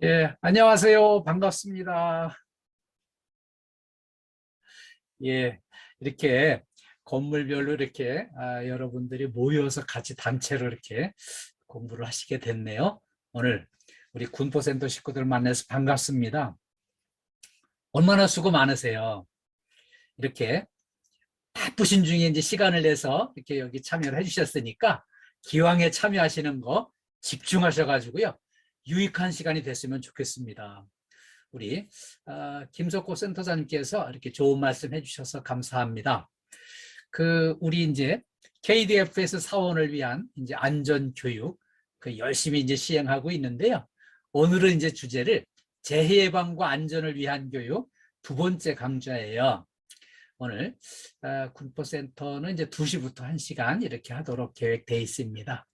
예, 안녕하세요. 반갑습니다. 예, 이렇게 건물별로 이렇게 여러분들이 모여서 같이 단체로 이렇게 공부를 하시게 됐네요. 오늘 우리 군포센터 식구들 만나서 반갑습니다. 얼마나 수고 많으세요. 이렇게 바쁘신 중에 이제 시간을 내서 이렇게 여기 참여를 해주셨으니까 기왕에 참여하시는 거 집중하셔가지고요. 유익한 시간이 됐으면 좋겠습니다. 우리 김석호 센터장님께서 이렇게 좋은 말씀 해주셔서 감사합니다. 우리 이제 KDFS 사원을 위한 이제 안전 교육 열심히 이제 시행하고 있는데요. 오늘은 이제 주제를 재해 예방과 안전을 위한 교육 두 번째 강좌예요. 오늘 군포센터는 이제 2시부터 1시간 이렇게 하도록 계획되어 있습니다.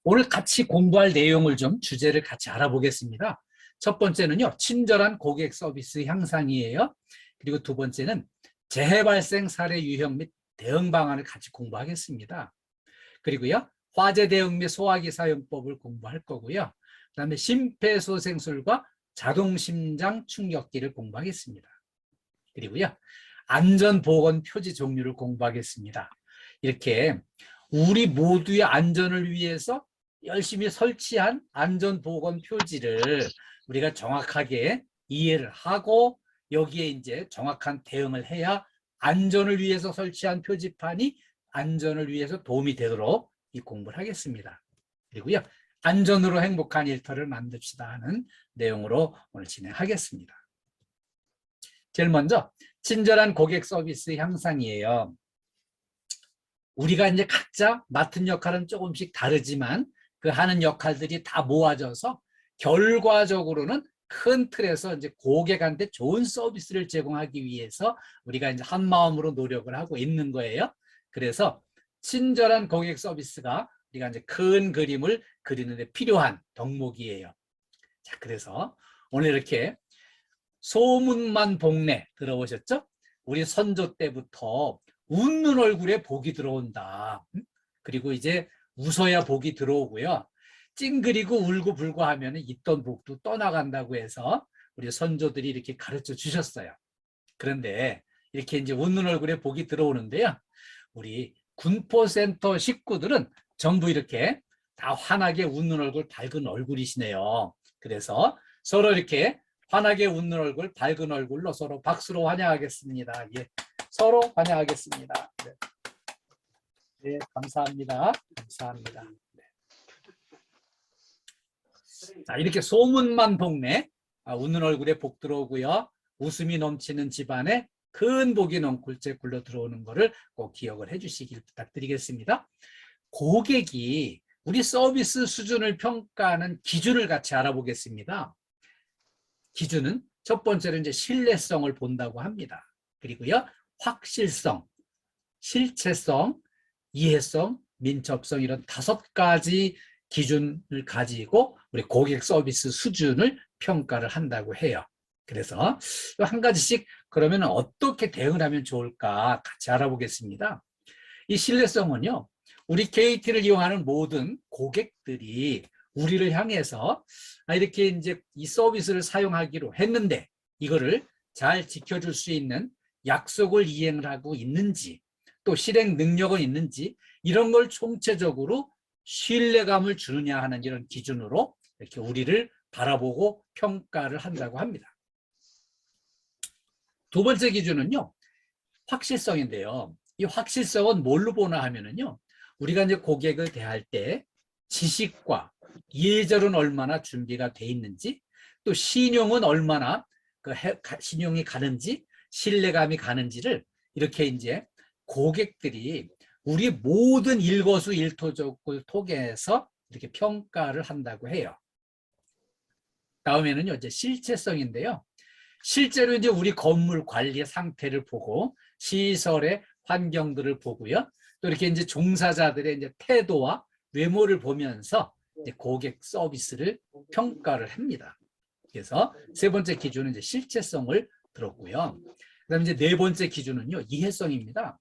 오늘 같이 공부할 내용을 좀 주제를 같이 알아보겠습니다. 첫 번째는요, 친절한 고객 서비스 향상이에요. 그리고 두 번째는 재해 발생 사례 유형 및 대응 방안을 같이 공부하겠습니다. 그리고요, 화재 대응 및 소화기 사용법을 공부할 거고요. 그다음에 심폐소생술과 자동심장 충격기를 공부하겠습니다. 그리고요, 안전보건 표지 종류를 공부하겠습니다. 이렇게 우리 모두의 안전을 위해서 열심히 설치한 안전보건 표지를 우리가 정확하게 이해를 하고 여기에 이제 정확한 대응을 해야 안전을 위해서 설치한 표지판이 안전을 위해서 도움이 되도록 이 공부를 하겠습니다. 그리고요, 안전으로 행복한 일터를 만듭시다 하는 내용으로 오늘 진행하겠습니다. 제일 먼저 친절한 고객 서비스 향상이에요. 우리가 이제 각자 맡은 역할은 조금씩 다르지만 그 하는 역할들이 다 모아져서 결과적으로는 큰 틀에서 이제 고객한테 좋은 서비스를 제공하기 위해서 우리가 이제 한 마음으로 노력을 하고 있는 거예요. 그래서 친절한 고객 서비스가 우리가 이제 큰 그림을 그리는데 필요한 덕목이에요. 자, 그래서 오늘 이렇게 소문만 복내 들어보셨죠? 우리 선조 때부터 웃는 얼굴에 복이 들어온다. 그리고 이제 웃어야 복이 들어오고요. 찡그리고 울고 불고 하면 있던 복도 떠나간다고 해서 우리 선조들이 이렇게 가르쳐 주셨어요. 그런데 이렇게 이제 웃는 얼굴에 복이 들어오는데요. 우리 군포센터 식구들은 전부 이렇게 다 환하게 웃는 얼굴, 밝은 얼굴이시네요. 그래서 서로 이렇게 환하게 웃는 얼굴, 밝은 얼굴로 서로 박수로 환영하겠습니다. 예, 서로 환영하겠습니다. 네. 네, 감사합니다. 감사합니다. 네. 자, 이렇게 소문만 복내 웃는 얼굴에 복 들어오고요. 웃음이 넘치는 집안에 큰 복이 넝굴째 굴러 들어오는 것을 꼭 기억을 해주시길 부탁드리겠습니다. 고객이 우리 서비스 수준을 평가하는 기준을 같이 알아보겠습니다. 기준은 첫 번째로 이제 신뢰성을 본다고 합니다. 그리고요, 확실성, 실체성, 이해성, 민첩성 이런 5가지 기준을 가지고 우리 고객 서비스 수준을 평가를 한다고 해요. 그래서 한 가지씩 그러면 어떻게 대응을 하면 좋을까 같이 알아보겠습니다. 이 신뢰성은요, 우리 KT를 이용하는 모든 고객들이 우리를 향해서 이렇게 이제 이 서비스를 사용하기로 했는데 이거를 잘 지켜줄 수 있는 약속을 이행을 하고 있는지 또 실행 능력은 있는지 이런 걸 총체적으로 신뢰감을 주느냐 하는 이런 기준으로 이렇게 우리를 바라보고 평가를 한다고 합니다. 두 번째 기준은요, 확실성인데요. 이 확실성은 뭘로 보나 하면은요, 우리가 이제 고객을 대할 때 지식과 예절은 얼마나 준비가 돼 있는지, 또 신용은 얼마나 신용이 가는지, 신뢰감이 가는지를 이렇게 이제 고객들이 우리 모든 일거수일투족을 통해서 이렇게 평가를 한다고 해요. 다음에는요, 이제 실체성인데요. 실제로 이제 우리 건물 관리 상태를 보고 시설의 환경들을 보고요. 또 이렇게 이제 종사자들의 이제 태도와 외모를 보면서 이제 고객 서비스를 평가를 합니다. 그래서 세 번째 기준은 이제 실체성을 들었고요. 그다음에 이제 네 번째 기준은요, 이해성입니다.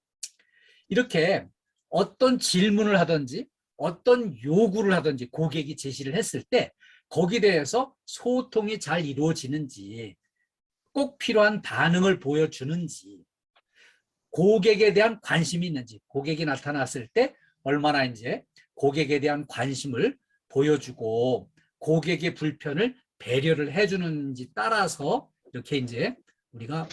이렇게 어떤 질문을 하든지 어떤 요구를 하든지 고객이 제시를 했을 때 거기에 대해서 소통이 잘 이루어지는지, 꼭 필요한 반응을 보여주는지, 고객에 대한 관심이 있는지, 고객이 나타났을 때 얼마나 이제 고객에 대한 관심을 보여주고 고객의 불편을 배려를 해주는지 따라서 이렇게 이제 우리가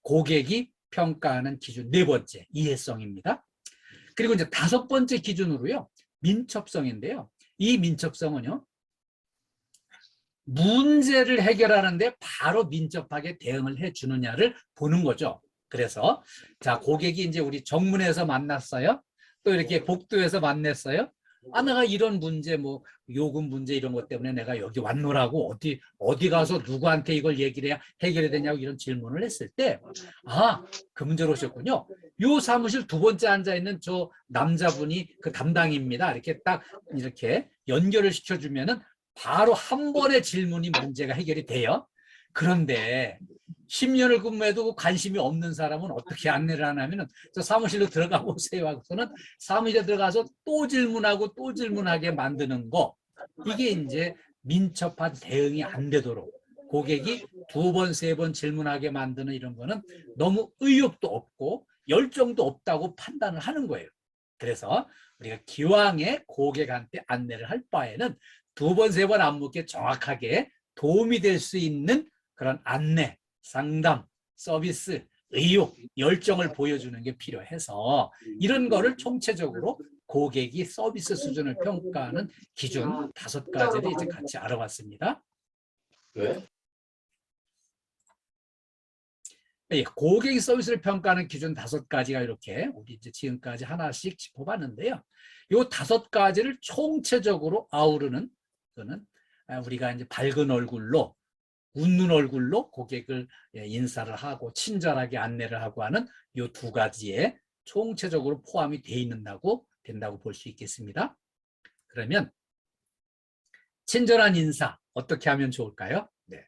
고객이 평가하는 기준 네 번째 이해성입니다. 그리고 이제 다섯 번째 기준으로요, 민첩성인데요. 이 민첩성은요, 문제를 해결하는데 바로 민첩하게 대응을 해주느냐를 보는 거죠. 그래서 자, 고객이 이제 우리 정문에서 만났어요. 또 이렇게 복도에서 만났어요. 내가 이런 문제, 뭐 요금 문제 이런 것 때문에 내가 여기 왔노라고 어디 가서 누구한테 이걸 얘기를 해야 해결이 되냐고 이런 질문을 했을 때, 그 문제로 오셨군요. 요 사무실 두 번째 앉아 있는 저 남자분이 그 담당입니다. 이렇게 딱 이렇게 연결을 시켜주면은 바로 한 번의 질문이 문제가 해결이 돼요. 그런데 10년을 근무해도 관심이 없는 사람은 어떻게 안내를 하냐면은 저 사무실로 들어가 보세요 하고서는 사무실에 들어가서 또 질문하고 또 질문하게 만드는 거, 이게 이제 민첩한 대응이 안 되도록 고객이 두 번, 세 번 질문하게 만드는 이런 거는 너무 의욕도 없고 열정도 없다고 판단을 하는 거예요. 그래서 우리가 기왕에 고객한테 안내를 할 바에는 두 번, 세 번 안 묻게 정확하게 도움이 될 수 있는 그런 안내, 상담, 서비스, 의욕, 열정을 보여주는 게 필요해서 이런 거를 총체적으로 고객이 서비스 수준을 평가하는 기준 다섯 가지를 이제 같이 알아봤습니다. 왜? 고객이 서비스를 평가하는 기준 다섯 가지가 이렇게 우리 이제 지금까지 하나씩 짚어봤는데요. 이 다섯 가지를 총체적으로 아우르는 거는 우리가 이제 밝은 얼굴로, 웃는 얼굴로 고객을 인사를 하고 친절하게 안내를 하고 하는 이 두 가지에 총체적으로 포함이 된다고 볼 수 있겠습니다. 그러면 친절한 인사 어떻게 하면 좋을까요? 네.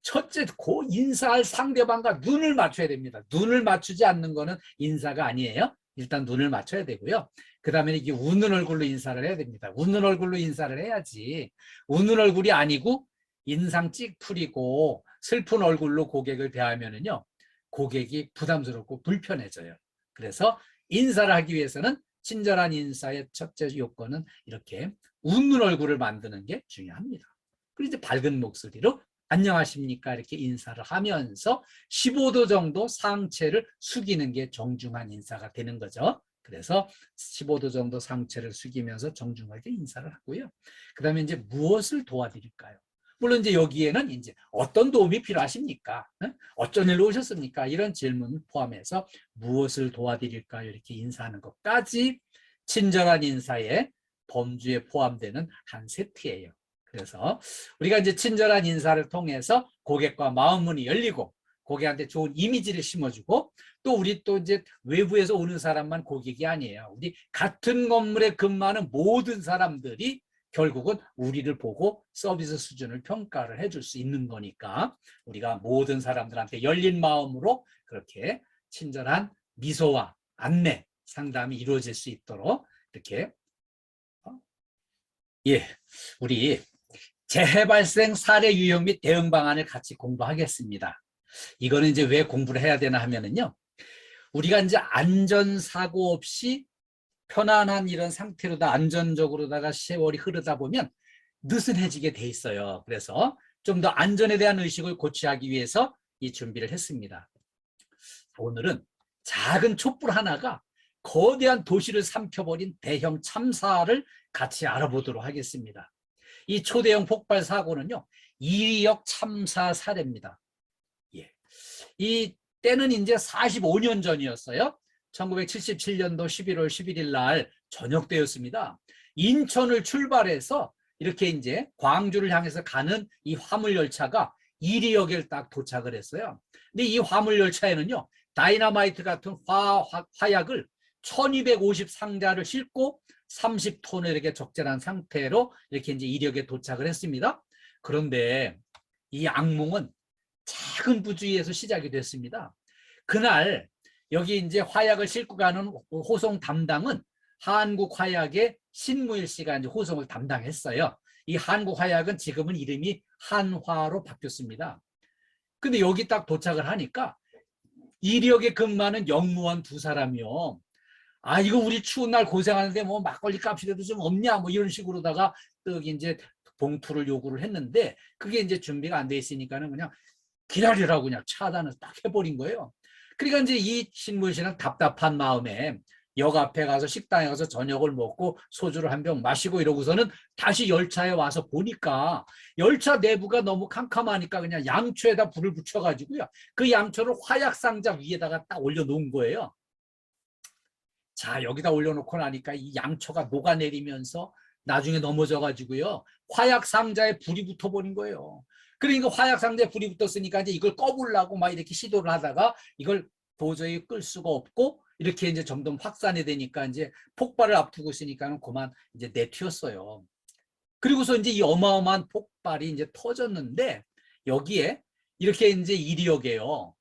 첫째, 그 인사할 상대방과 눈을 맞춰야 됩니다. 눈을 맞추지 않는 거는 인사가 아니에요. 일단 눈을 맞춰야 되고요. 그 다음에 이게 웃는 얼굴로 인사를 해야 됩니다. 웃는 얼굴로 인사를 해야지, 웃는 얼굴이 아니고 인상 찌푸리고 슬픈 얼굴로 고객을 대하면은요, 고객이 부담스럽고 불편해져요. 그래서 인사를 하기 위해서는 친절한 인사의 첫째 요건은 이렇게 웃는 얼굴을 만드는 게 중요합니다. 그리고 이제 밝은 목소리로 안녕하십니까 이렇게 인사를 하면서 15도 정도 상체를 숙이는 게 정중한 인사가 되는 거죠. 그래서 15도 정도 상체를 숙이면서 정중하게 인사를 하고요. 그 다음에 이제 무엇을 도와드릴까요? 물론 이제 여기에는 이제 어떤 도움이 필요하십니까? 어쩐 일로 오셨습니까? 이런 질문을 포함해서 무엇을 도와드릴까요? 이렇게 인사하는 것까지 친절한 인사의 범주에 포함되는 한 세트예요. 그래서 우리가 이제 친절한 인사를 통해서 고객과 마음문이 열리고 고객한테 좋은 이미지를 심어주고, 또 우리 또 이제 외부에서 오는 사람만 고객이 아니에요. 우리 같은 건물에 근무하는 모든 사람들이 결국은 우리를 보고 서비스 수준을 평가를 해줄 수 있는 거니까 우리가 모든 사람들한테 열린 마음으로 그렇게 친절한 미소와 안내, 상담이 이루어질 수 있도록 이렇게 우리 재해 발생 사례 유형 및 대응 방안을 같이 공부하겠습니다. 이거는 이제 왜 공부를 해야 되나 하면은요, 우리가 이제 안전사고 없이 편안한 이런 상태로다 안전적으로다가 세월이 흐르다 보면 느슨해지게 돼 있어요. 그래서 좀 더 안전에 대한 의식을 고취하기 위해서 이 준비를 했습니다. 오늘은 작은 촛불 하나가 거대한 도시를 삼켜버린 대형 참사를 같이 알아보도록 하겠습니다. 이 초대형 폭발 사고는요, 이리역 참사 사례입니다. 이 때는 이제 45년 전이었어요. 1977년도 11월 11일 날 저녁 때였습니다. 인천을 출발해서 이렇게 이제 광주를 향해서 가는 이 화물열차가 이리역에 딱 도착을 했어요. 근데 이 화물열차에는요, 다이너마이트 같은 화약을 1250 상자를 싣고 30톤을 이렇게 적재한 상태로 이렇게 이제 이력에 도착을 했습니다. 그런데 이 악몽은 작은 부주의에서 시작이 됐습니다. 그날 여기 이제 화약을 싣고 가는 호송 담당은 한국화약의 신무일 씨가 이제 호송을 담당했어요. 이 한국화약은 지금은 이름이 한화로 바뀌었습니다. 근데 여기 딱 도착을 하니까 이력에 근무하는 영무원 두 사람이요. 아, 이거 우리 추운 날 고생하는데 뭐 막걸리 값이라도 좀 없냐? 뭐 이런 식으로다가 떡 이제 봉투를 요구를 했는데 그게 이제 준비가 안 돼 있으니까는 그냥 기다리라고 그냥 차단을 딱 해버린 거예요. 그러니까 이제 이 신문 씨는 답답한 마음에 역 앞에 가서 식당에 가서 저녁을 먹고 소주를 한 병 마시고 이러고서는 다시 열차에 와서 보니까 열차 내부가 너무 캄캄하니까 그냥 양초에다 불을 붙여가지고요. 그 양초를 화약 상자 위에다가 딱 올려놓은 거예요. 자, 여기다 올려놓고 나니까 이 양초가 녹아내리면서 나중에 넘어져가지고요. 화약 상자에 불이 붙어버린 거예요. 그러니까 화약 상자에 불이 붙었으니까 이제 이걸 꺼보려고 막 이렇게 시도를 하다가 이걸 도저히 끌 수가 없고 이렇게 이제 점점 확산이 되니까 이제 폭발을 앞두고 있으니까는 그만 이제 내튀었어요. 그리고서 이제 이 어마어마한 폭발이 이제 터졌는데 여기에 이렇게 이제 이리역에요.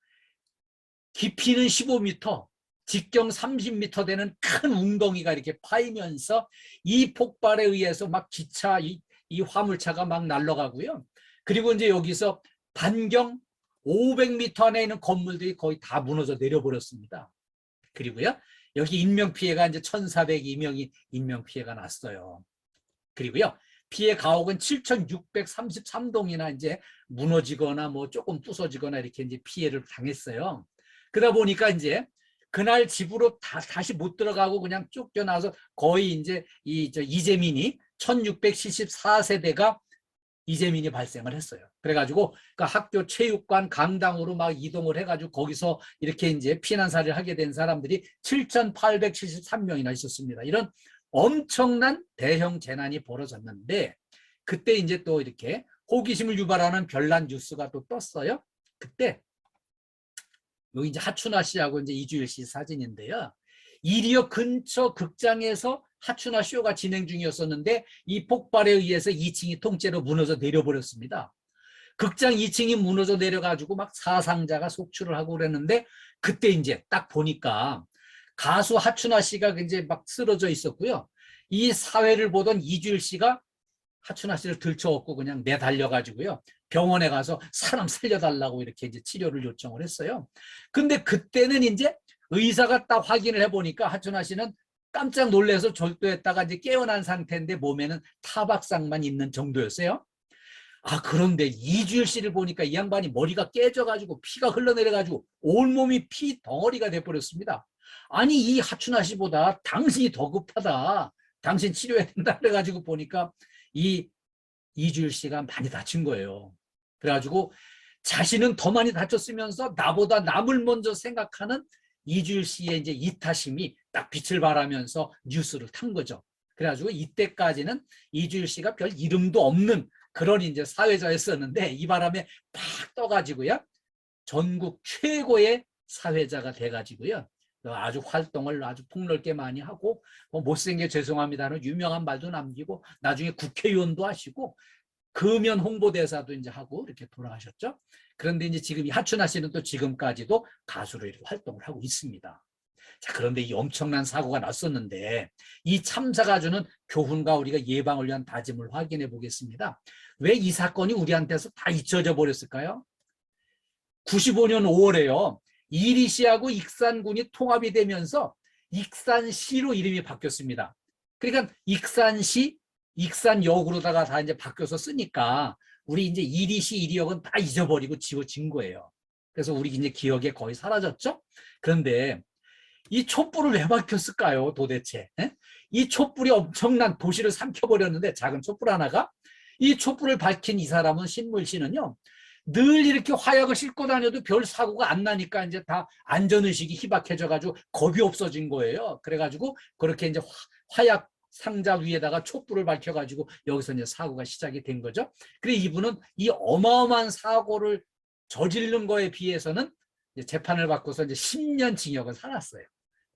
깊이는 15m, 직경 30m 되는 큰 웅덩이가 이렇게 파이면서 이 폭발에 의해서 막 기차, 이 화물차가 막 날아가고요. 그리고 이제 여기서 반경 500m 안에 있는 건물들이 거의 다 무너져 내려버렸습니다. 그리고요, 여기 인명피해가 이제 1,402명이 인명피해가 났어요. 그리고요, 피해 가옥은 7,633동이나 이제 무너지거나 뭐 조금 부서지거나 이렇게 이제 피해를 당했어요. 그러다 보니까 이제 그날 집으로 다시 못 들어가고 그냥 쫓겨나서 거의 이제 이재민이 1674세대가 이재민이 발생을 했어요. 그래가지고 그 학교 체육관 강당으로 막 이동을 해가지고 거기서 이렇게 이제 피난사를 하게 된 사람들이 7,873명이나 있었습니다. 이런 엄청난 대형 재난이 벌어졌는데 그때 이제 또 이렇게 호기심을 유발하는 별난 뉴스가 또 떴어요. 그때 여기 이제 하춘화 씨하고 이제 이주일 씨 사진인데요. 이리역 근처 극장에서 하춘화 쇼가 진행 중이었었는데 이 폭발에 의해서 2층이 통째로 무너져 내려버렸습니다. 극장 2층이 무너져 내려가지고 막 사상자가 속출을 하고 그랬는데 그때 이제 딱 보니까 가수 하춘화 씨가 이제 막 쓰러져 있었고요. 이 사회를 보던 이주일 씨가 하춘화 씨를 들쳐업고 그냥 내달려가지고요. 병원에 가서 사람 살려달라고 이렇게 이제 치료를 요청을 했어요. 근데 그때는 이제 의사가 딱 확인을 해보니까 하춘화 씨는 깜짝 놀라서 절도했다가 이제 깨어난 상태인데 몸에는 타박상만 있는 정도였어요. 아, 그런데 이주일 씨를 보니까 이 양반이 머리가 깨져가지고 피가 흘러내려가지고 온몸이 피 덩어리가 돼버렸습니다. 아니, 이 하춘화 씨보다 당신이 더 급하다. 당신 치료해야 된다. 그래가지고 보니까 이 이주일 씨가 많이 다친 거예요. 그래가지고 자신은 더 많이 다쳤으면서 나보다 남을 먼저 생각하는 이주일 씨의 이제 이타심이 딱 빛을 발하면서 뉴스를 탄 거죠. 그래가지고 이때까지는 이주일 씨가 별 이름도 없는 그런 이제 사회자였었는데 이 바람에 팍 떠가지고요. 전국 최고의 사회자가 돼가지고요. 아주 활동을 아주 폭넓게 많이 하고 뭐 못생겨 죄송합니다는 유명한 말도 남기고 나중에 국회의원도 하시고 금연 홍보대사도 이제 하고 이렇게 돌아가셨죠. 그런데 이제 지금 이 하춘화 씨는 또 지금까지도 가수로 이렇게 활동을 하고 있습니다. 자, 그런데 이 엄청난 사고가 났었는데 이 참사가 주는 교훈과 우리가 예방을 위한 다짐을 확인해 보겠습니다. 왜 이 사건이 우리한테서 다 잊혀져 버렸을까요? 95년 5월에요. 이리시하고 익산군이 통합이 되면서 익산시로 이름이 바뀌었습니다. 그러니까 익산시, 익산역으로다가 다 이제 바뀌어서 쓰니까 우리 이제 이리시, 이리역은 다 잊어버리고 지워진 거예요. 그래서 우리 이제 기억에 거의 사라졌죠? 그런데 이 촛불을 왜 밝혔을까요, 도대체? 에? 이 촛불이 엄청난 도시를 삼켜버렸는데 작은 촛불 하나가 이 촛불을 밝힌 이 사람은 신물 씨는요. 늘 이렇게 화약을 싣고 다녀도 별 사고가 안 나니까 이제 다 안전의식이 희박해져가지고 겁이 없어진 거예요. 그래가지고 그렇게 이제 화약 상자 위에다가 촛불을 밝혀가지고 여기서 이제 사고가 시작이 된 거죠. 그래 이분은 이 어마어마한 사고를 저지른 거에 비해서는 이제 재판을 받고서 이제 10년 징역을 살았어요.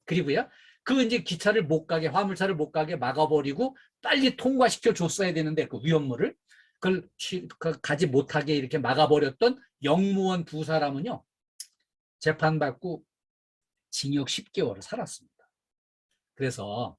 그리고요. 그 이제 기차를 못 가게 화물차를 못 가게 막아버리고 빨리 통과시켜 줬어야 되는데 그 위험물을 그걸 가지 못하게 이렇게 막아버렸던 영무원 두 사람은요. 재판받고 징역 10개월을 살았습니다. 그래서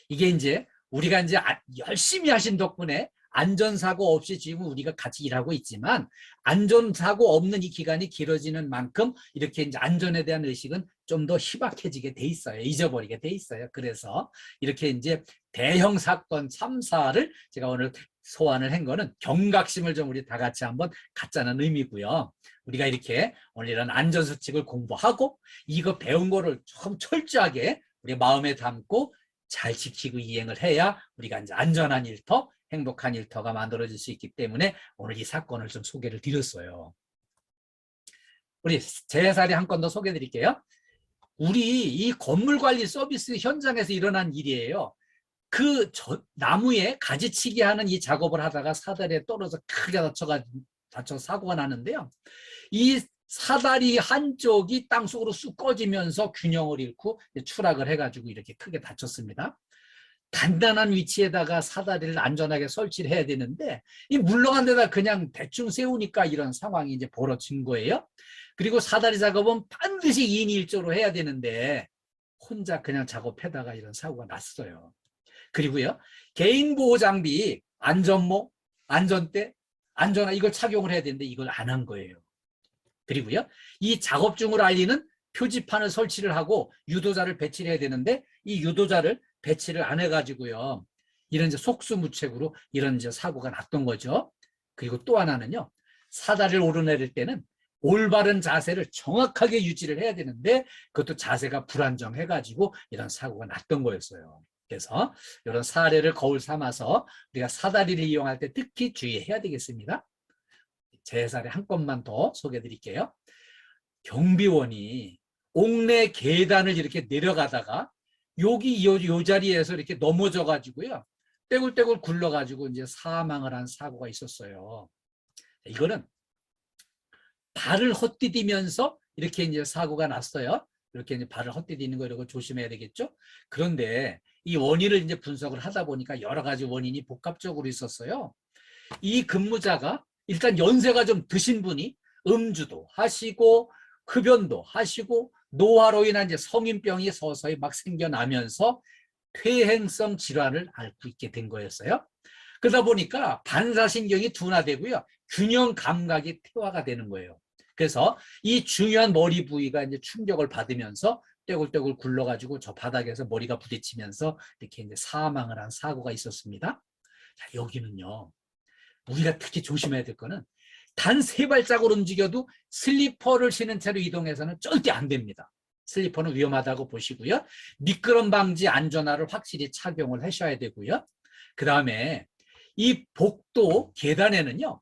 이게 이제 우리가 이제 열심히 하신 덕분에 안전사고 없이 지금 우리가 같이 일하고 있지만 안전사고 없는 이 기간이 길어지는 만큼 이렇게 이제 안전에 대한 의식은 좀 더 희박해지게 돼 있어요. 잊어버리게 돼 있어요. 그래서 이렇게 이제 대형 사건 참사를 제가 오늘 소환을 한 거는 경각심을 좀 우리 다 같이 한번 갖자는 의미고요. 우리가 이렇게 오늘 이런 안전수칙을 공부하고 이거 배운 거를 좀 철저하게 우리 마음에 담고 잘 지키고 이행을 해야 우리가 이제 안전한 일터, 행복한 일터가 만들어질 수 있기 때문에 오늘 이 사건을 좀 소개를 드렸어요. 우리 제 사례 한 건 더 소개해 드릴게요. 우리 이 건물관리 서비스 현장에서 일어난 일이에요. 그 나무에 가지치기 하는 이 작업을 하다가 사다리에 떨어져 크게 다쳐 사고가 나는데요. 이 사다리 한쪽이 땅속으로 쑥 꺼지면서 균형을 잃고 추락을 해가지고 이렇게 크게 다쳤습니다. 단단한 위치에다가 사다리를 안전하게 설치를 해야 되는데 이 물렁한 데다 그냥 대충 세우니까 이런 상황이 이제 벌어진 거예요. 그리고 사다리 작업은 반드시 2인 1조로 해야 되는데 혼자 그냥 작업하다가 이런 사고가 났어요. 그리고요, 개인보호 장비, 안전모, 안전대, 안전화 이걸 착용을 해야 되는데 이걸 안 한 거예요. 그리고요, 이 작업 중을 알리는 표지판을 설치를 하고 유도자를 배치를 해야 되는데 이 유도자를 배치를 안 해가지고요, 이런 이제 속수무책으로 이런 이제 사고가 났던 거죠. 그리고 또 하나는요, 사다리를 오르내릴 때는 올바른 자세를 정확하게 유지를 해야 되는데 그것도 자세가 불안정해가지고 이런 사고가 났던 거였어요. 그래서 이런 사례를 거울 삼아서 우리가 사다리를 이용할 때 특히 주의해야 되겠습니다. 제 사례 한 건만 더 소개해 드릴게요. 경비원이 옥내 계단을 이렇게 내려가다가 여기 요 자리에서 이렇게 넘어져 가지고요, 떼굴떼굴 굴러 가지고 이제 사망을 한 사고가 있었어요. 이거는 발을 헛디디면서 이렇게 이제 사고가 났어요. 이렇게 이제 발을 헛디디는 거 이런 거 조심해야 되겠죠. 그런데 이 원인을 이제 분석을 하다 보니까 여러 가지 원인이 복합적으로 있었어요. 이 근무자가 일단 연세가 좀 드신 분이 음주도 하시고 흡연도 하시고 노화로 인한 이제 성인병이 서서히 막 생겨나면서 퇴행성 질환을 앓고 있게 된 거였어요. 그러다 보니까 반사신경이 둔화되고요, 균형 감각이 퇴화가 되는 거예요. 그래서 이 중요한 머리 부위가 이제 충격을 받으면서 떼굴떼굴 굴러가지고 저 바닥에서 머리가 부딪히면서 이렇게 이제 사망을 한 사고가 있었습니다. 자, 여기는요, 우리가 특히 조심해야 될 거는 단 3발짝으로 움직여도 슬리퍼를 신은 채로 이동해서는 절대 안 됩니다. 슬리퍼는 위험하다고 보시고요. 미끄럼 방지 안전화를 확실히 착용을 하셔야 되고요. 그 다음에 이 복도 계단에는요,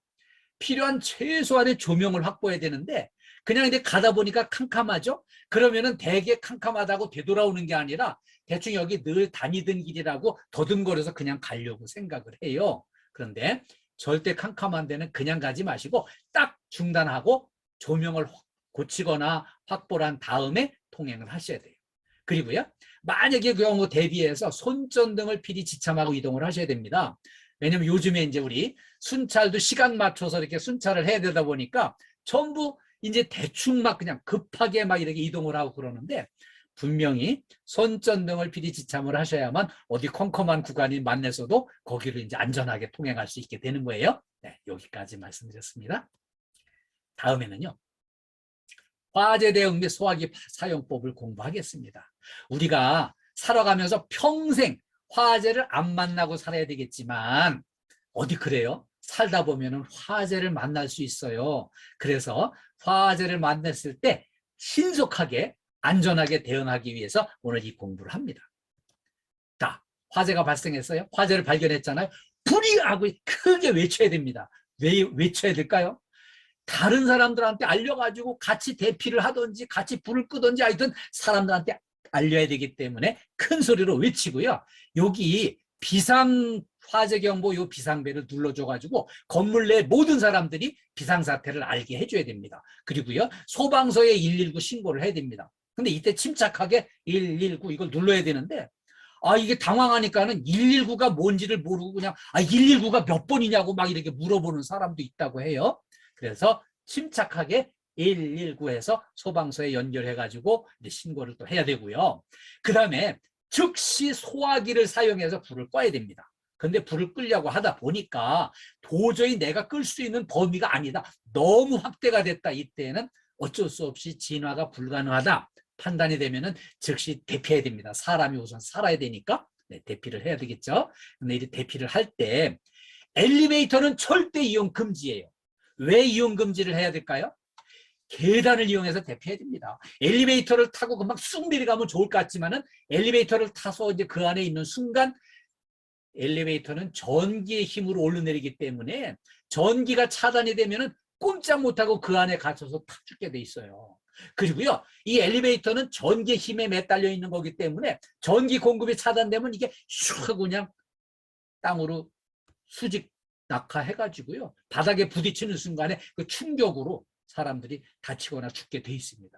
필요한 최소한의 조명을 확보해야 되는데 그냥 이제 가다 보니까 캄캄하죠. 그러면은 되게 캄캄하다고 되돌아오는 게 아니라 대충 여기 늘 다니던 길이라고 더듬거려서 그냥 가려고 생각을 해요. 그런데 절대 캄캄한 데는 그냥 가지 마시고 딱 중단하고 조명을 고치거나 확보를 한 다음에 통행을 하셔야 돼요. 그리고요, 만약에 그 경우 대비해서 손전등을 필히 지참하고 이동을 하셔야 됩니다. 왜냐면 요즘에 이제 우리 순찰도 시간 맞춰서 이렇게 순찰을 해야 되다 보니까 전부 이제 대충 막 그냥 급하게 막 이렇게 이동을 하고 그러는데 분명히 손전등을 필히 지참을 하셔야만 어디 컴컴한 구간이 만나서도 거기를 이제 안전하게 통행할 수 있게 되는 거예요. 네, 여기까지 말씀드렸습니다. 다음에는요, 화재 대응 및 소화기 사용법을 공부하겠습니다. 우리가 살아가면서 평생 화재를 안 만나고 살아야 되겠지만 어디 그래요? 살다 보면 화재를 만날 수 있어요. 그래서 화재를 만났을 때 신속하게 안전하게 대응하기 위해서 오늘 이 공부를 합니다. 자, 화재가 발생했어요. 화재를 발견했잖아요. 불이 하고 크게 외쳐야 됩니다. 왜 외쳐야 될까요? 다른 사람들한테 알려가지고 같이 대피를 하든지 같이 불을 끄든지 하여튼 사람들한테 알려야 되기 때문에 큰 소리로 외치고요. 여기 비상화재경보 요 비상벨을 눌러줘가지고 건물 내 모든 사람들이 비상사태를 알게 해줘야 됩니다. 그리고요, 소방서에 119 신고를 해야 됩니다. 근데 이때 침착하게 119 이걸 눌러야 되는데 이게 당황하니까는 119가 뭔지를 모르고 그냥 119가 몇 번이냐고 막 이렇게 물어보는 사람도 있다고 해요. 그래서 침착하게 119에서 소방서에 연결해가지고 신고를 또 해야 되고요. 그 다음에 즉시 소화기를 사용해서 불을 꺼야 됩니다. 근데 불을 끄려고 하다 보니까 도저히 내가 끌 수 있는 범위가 아니다. 너무 확대가 됐다. 이때는 어쩔 수 없이 진화가 불가능하다. 판단이 되면은 즉시 대피해야 됩니다. 사람이 우선 살아야 되니까 대피를 해야 되겠죠. 근데 이 대피를 할 때 엘리베이터는 절대 이용 금지예요. 왜 이용 금지를 해야 될까요? 계단을 이용해서 대피해야 됩니다. 엘리베이터를 타고 금방 쑥 내려가면 좋을 것 같지만은 엘리베이터를 타서 이제 그 안에 있는 순간 엘리베이터는 전기의 힘으로 오르내리기 때문에 전기가 차단이 되면은 꼼짝 못하고 그 안에 갇혀서 탁 죽게 돼 있어요. 그리고요, 이 엘리베이터는 전기의 힘에 매달려 있는 거기 때문에 전기 공급이 차단되면 이게 슉 그냥 땅으로 수직 낙하해가지고요, 바닥에 부딪히는 순간에 그 충격으로 사람들이 다치거나 죽게 돼 있습니다.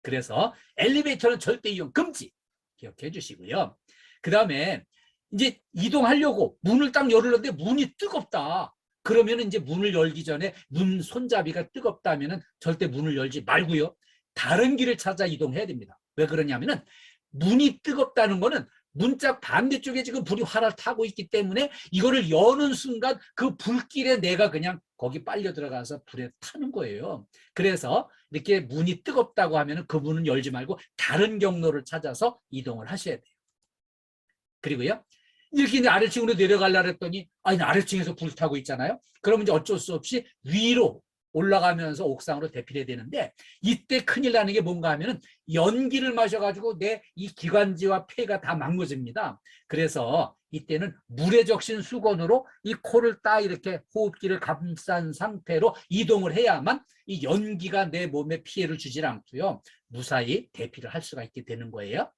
그래서 엘리베이터는 절대 이용 금지 기억해 주시고요. 그 다음에 이제 이동하려고 문을 딱 열었는데 문이 뜨겁다. 그러면 이제 문을 열기 전에 문 손잡이가 뜨겁다면 절대 문을 열지 말고요, 다른 길을 찾아 이동해야 됩니다. 왜 그러냐면은 문이 뜨겁다는 거는 문짝 반대쪽에 지금 불이 활활 타고 있기 때문에 이거를 여는 순간 그 불길에 내가 그냥 거기 빨려 들어가서 불에 타는 거예요. 그래서 이렇게 문이 뜨겁다고 하면 그 문은 열지 말고 다른 경로를 찾아서 이동을 하셔야 돼요. 그리고요, 이렇게 이제 아래층으로 내려가려고 했더니 아니 아래층에서 불 타고 있잖아요. 그러면 이제 어쩔 수 없이 위로 올라가면서 옥상으로 대피해야 되는데, 이때 큰일 나는 게 뭔가 하면은 연기를 마셔가지고 내 이 기관지와 폐가 다 망가집니다. 그래서 이때는 물에 적신 수건으로 이 코를 딱 이렇게 호흡기를 감싼 상태로 이동을 해야만 이 연기가 내 몸에 피해를 주질 않고요, 무사히 대피를 할 수가 있게 되는 거예요.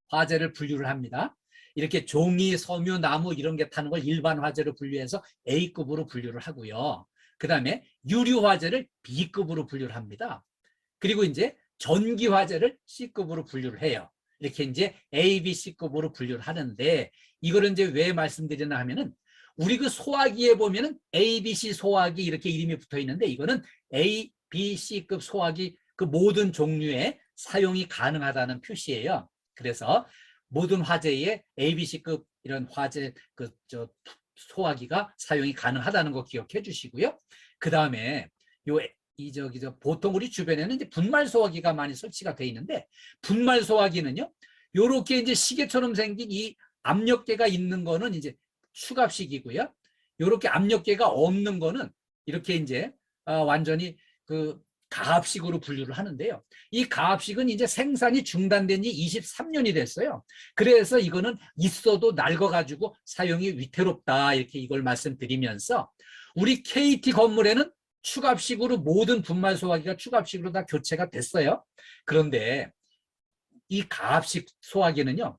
화재를 분류를 합니다. 이렇게 종이, 섬유, 나무 이런 게 타는 걸 일반 화재로 분류해서 A급으로 분류를 하고요. 그 다음에 유류 화재를 B급으로 분류를 합니다. 그리고 이제 전기 화재를 C급으로 분류를 해요. 이렇게 이제 A, B, C급으로 분류를 하는데, 이거를 이제 왜 말씀드리나 하면은 우리 그 소화기에 보면은 A, B, C 소화기 이렇게 이름이 붙어 있는데, 이거는 A, B, C급 소화기 그 모든 종류의 사용이 가능하다는 표시예요. 그래서 모든 화재에 ABC급 이런 화재 소화기가 사용이 가능하다는 거 기억해 주시고요. 그 다음에 보통 우리 주변에는 이제 분말 소화기가 많이 설치가 돼 있는데, 분말 소화기는요, 요렇게 이제 시계처럼 생긴 이 압력계가 있는 거는 이제 추갑식이고요. 요렇게 압력계가 없는 거는 이렇게 이제 완전히 그 가압식으로 분류를 하는데요. 이 가압식은 이제 생산이 중단된 지 23년이 됐어요. 그래서 이거는 있어도 낡아가지고 사용이 위태롭다, 이렇게 이걸 말씀드리면서 우리 KT 건물에는 추갑식으로 모든 분말 소화기가 추갑식으로 다 교체가 됐어요. 그런데 이 가압식 소화기는요,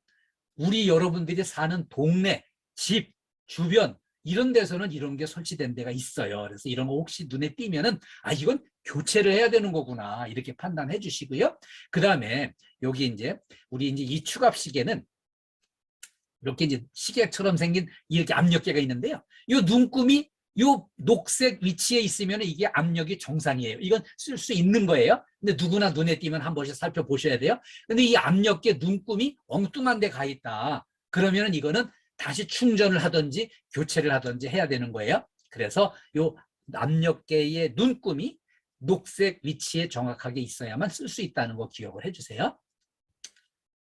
우리 여러분들이 사는 동네, 집, 주변 이런 데서는 이런 게 설치된 데가 있어요. 그래서 이런 거 혹시 눈에 띄면은 이건 교체를 해야 되는 거구나, 이렇게 판단해 주시고요. 그 다음에 여기 이제 우리 이제 이 추갑시계는 이렇게 이제 시계처럼 생긴 이렇게 압력계가 있는데요. 이 눈금이 요 녹색 위치에 있으면 이게 압력이 정상이에요. 이건 쓸 수 있는 거예요. 근데 누구나 눈에 띄면 한 번씩 살펴보셔야 돼요. 근데 이 압력계 눈금이 엉뚱한 데 가 있다. 그러면 이거는 다시 충전을 하든지 교체를 하든지 해야 되는 거예요. 그래서 요 압력계의 눈금이 녹색 위치에 정확하게 있어야만 쓸 수 있다는 거 기억을 해주세요.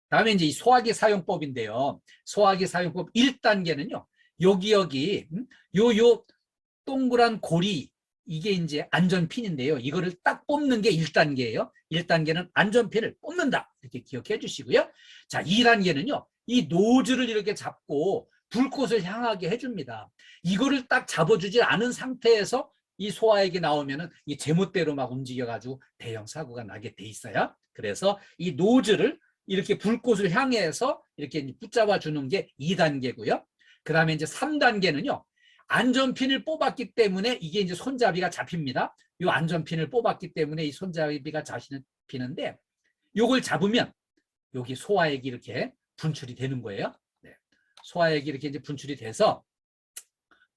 다음에 이제 이 소화기 사용법인데요. 소화기 사용법 1단계는요. 여기 요 동그란 고리, 이게 이제 안전핀인데요. 이거를 딱 뽑는 게 1단계예요. 1단계는 안전핀을 뽑는다, 이렇게 기억해 주시고요. 자, 2단계는요. 이 노즐을 이렇게 잡고 불꽃을 향하게 해줍니다. 이거를 딱 잡아주지 않은 상태에서 이 소화액이 나오면은 이 제멋대로 막 움직여가지고 대형 사고가 나게 돼 있어요. 그래서 이 노즐을 이렇게 불꽃을 향해서 이렇게 붙잡아 주는 게 2단계고요. 그 다음에 이제 3단계는요. 안전핀을 뽑았기 때문에 이게 이제 손잡이가 잡힙니다. 이 안전핀을 뽑았기 때문에 이 손잡이가 잡히는데, 요걸 잡으면 여기 소화액이 이렇게 분출이 되는 거예요. 네. 소화액이 이렇게 이제 분출이 돼서